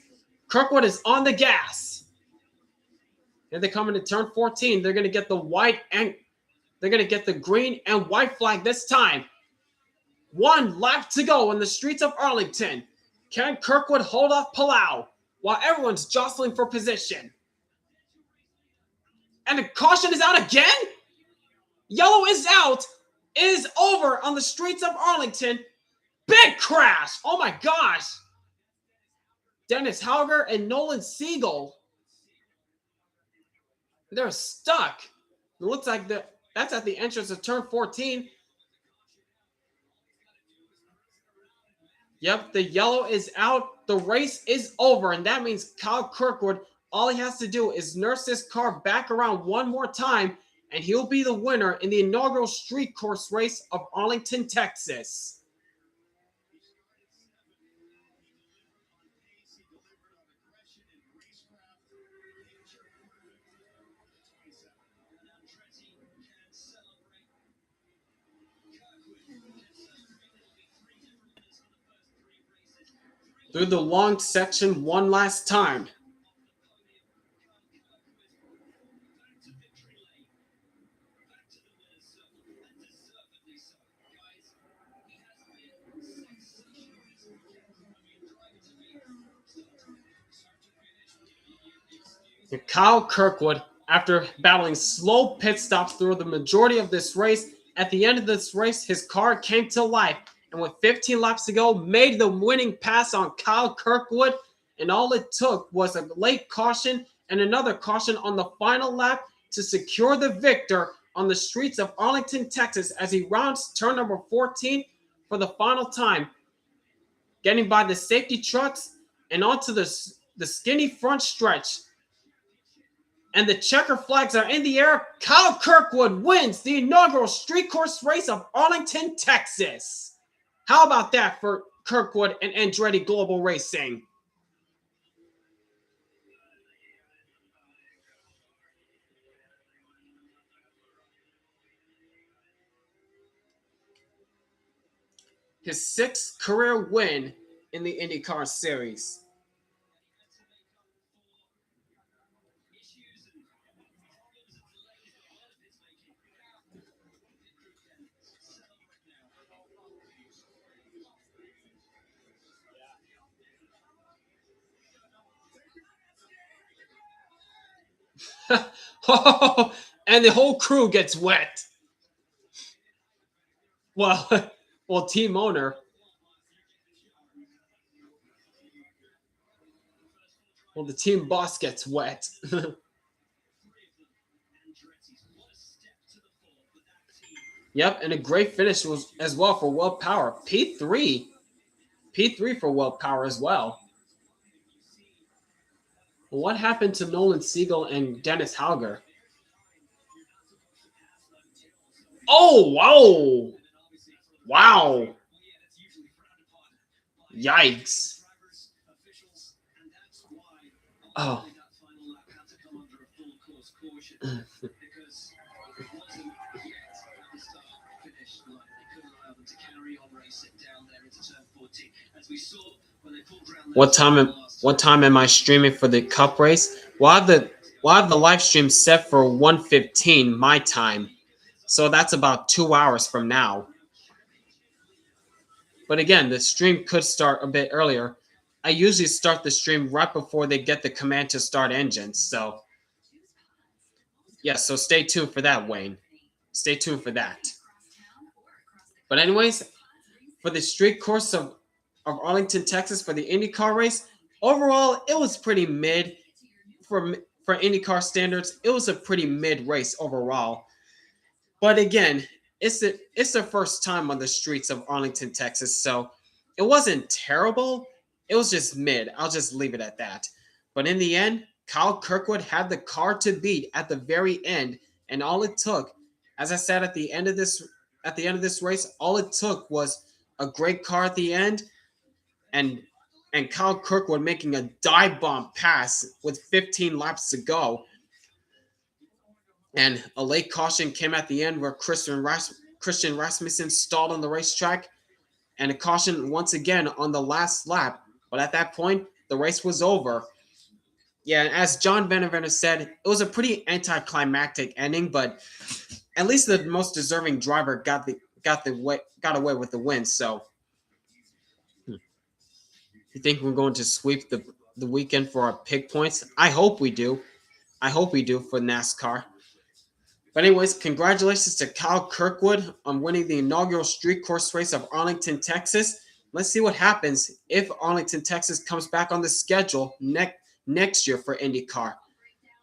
Kirkwood is on the gas. Here they come into turn 14. They're going to get the white and they're going to get the green and white flag this time. One lap to go in the streets of Arlington. Can Kirkwood hold off Palou while everyone's jostling for position? And the caution is out again? Yellow is out. It is over on the streets of Arlington. Big crash. Oh my gosh. Dennis Hauger and Nolan Siegel. They're stuck. It looks like that's at the entrance of turn 14. Yep, the yellow is out. The race is over, and that means Kyle Kirkwood, all he has to do is nurse this car back around one more time, and he'll be the winner in the inaugural street course race of Arlington, Texas. Through the long section one last time. And Kyle Kirkwood, after battling slow pit stops through the majority of this race, at the end of this race, his car came to life. And with 15 laps to go, made the winning pass on Kyle Kirkwood. And all it took was a late caution and another caution on the final lap to secure the victor on the streets of Arlington, Texas, as he rounds turn number 14 for the final time, getting by the safety trucks and onto the skinny front stretch. And the checker flags are in the air. Kyle Kirkwood wins the inaugural street course race of Arlington, Texas. How about that for Kirkwood and Andretti Global Racing? His 6th career win in the IndyCar series. And the whole crew gets wet. Well, team owner. Well, the team boss gets wet. Yep, and a great finish was as well for World Power. P3 for World Power as well. What happened to Nolan Siegel and Dennis Hauger? Oh, wow. Wow. Yikes. Oh. What time am I streaming for the Cup race? Well, I have the live stream set for 1:15 my time. So that's about 2 hours from now. But again, the stream could start a bit earlier. I usually start the stream right before they get the command to start engines. So, yeah, so stay tuned for that, Wayne. Stay tuned for that. But anyways, for the street course of Arlington, Texas, for the IndyCar race, overall, it was pretty mid. For IndyCar standards, it was a pretty mid race overall. But again, it's the first time on the streets of Arlington, Texas, so it wasn't terrible. It was just mid. I'll just leave it at that. But in the end, Kyle Kirkwood had the car to beat at the very end, and all it took, as I said at the end of this race, all it took was a great car at the end, and Kyle Kirkwood making a dive bomb pass with 15 laps to go. And a late caution came at the end where Christian Christian Rasmussen stalled on the racetrack, and a caution once again on the last lap. But at that point, the race was over. Yeah, and as John Benaventure said, it was a pretty anticlimactic ending, but at least the most deserving driver got away with the win. So, you think we're going to sweep the weekend for our pick points? I hope we do. I hope we do for NASCAR. But anyways, congratulations to Kyle Kirkwood on winning the inaugural street course race of Arlington, Texas. Let's see what happens if Arlington, Texas comes back on the schedule next year for IndyCar.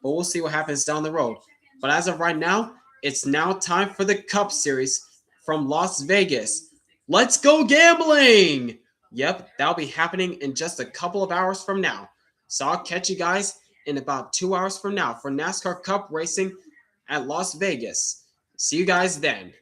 But we'll see what happens down the road. But as of right now, it's now time for the Cup Series from Las Vegas. Let's go gambling! Yep, that'll be happening in just a couple of hours from now. So I'll catch you guys in about 2 hours from now for NASCAR Cup racing at Las Vegas. See you guys then.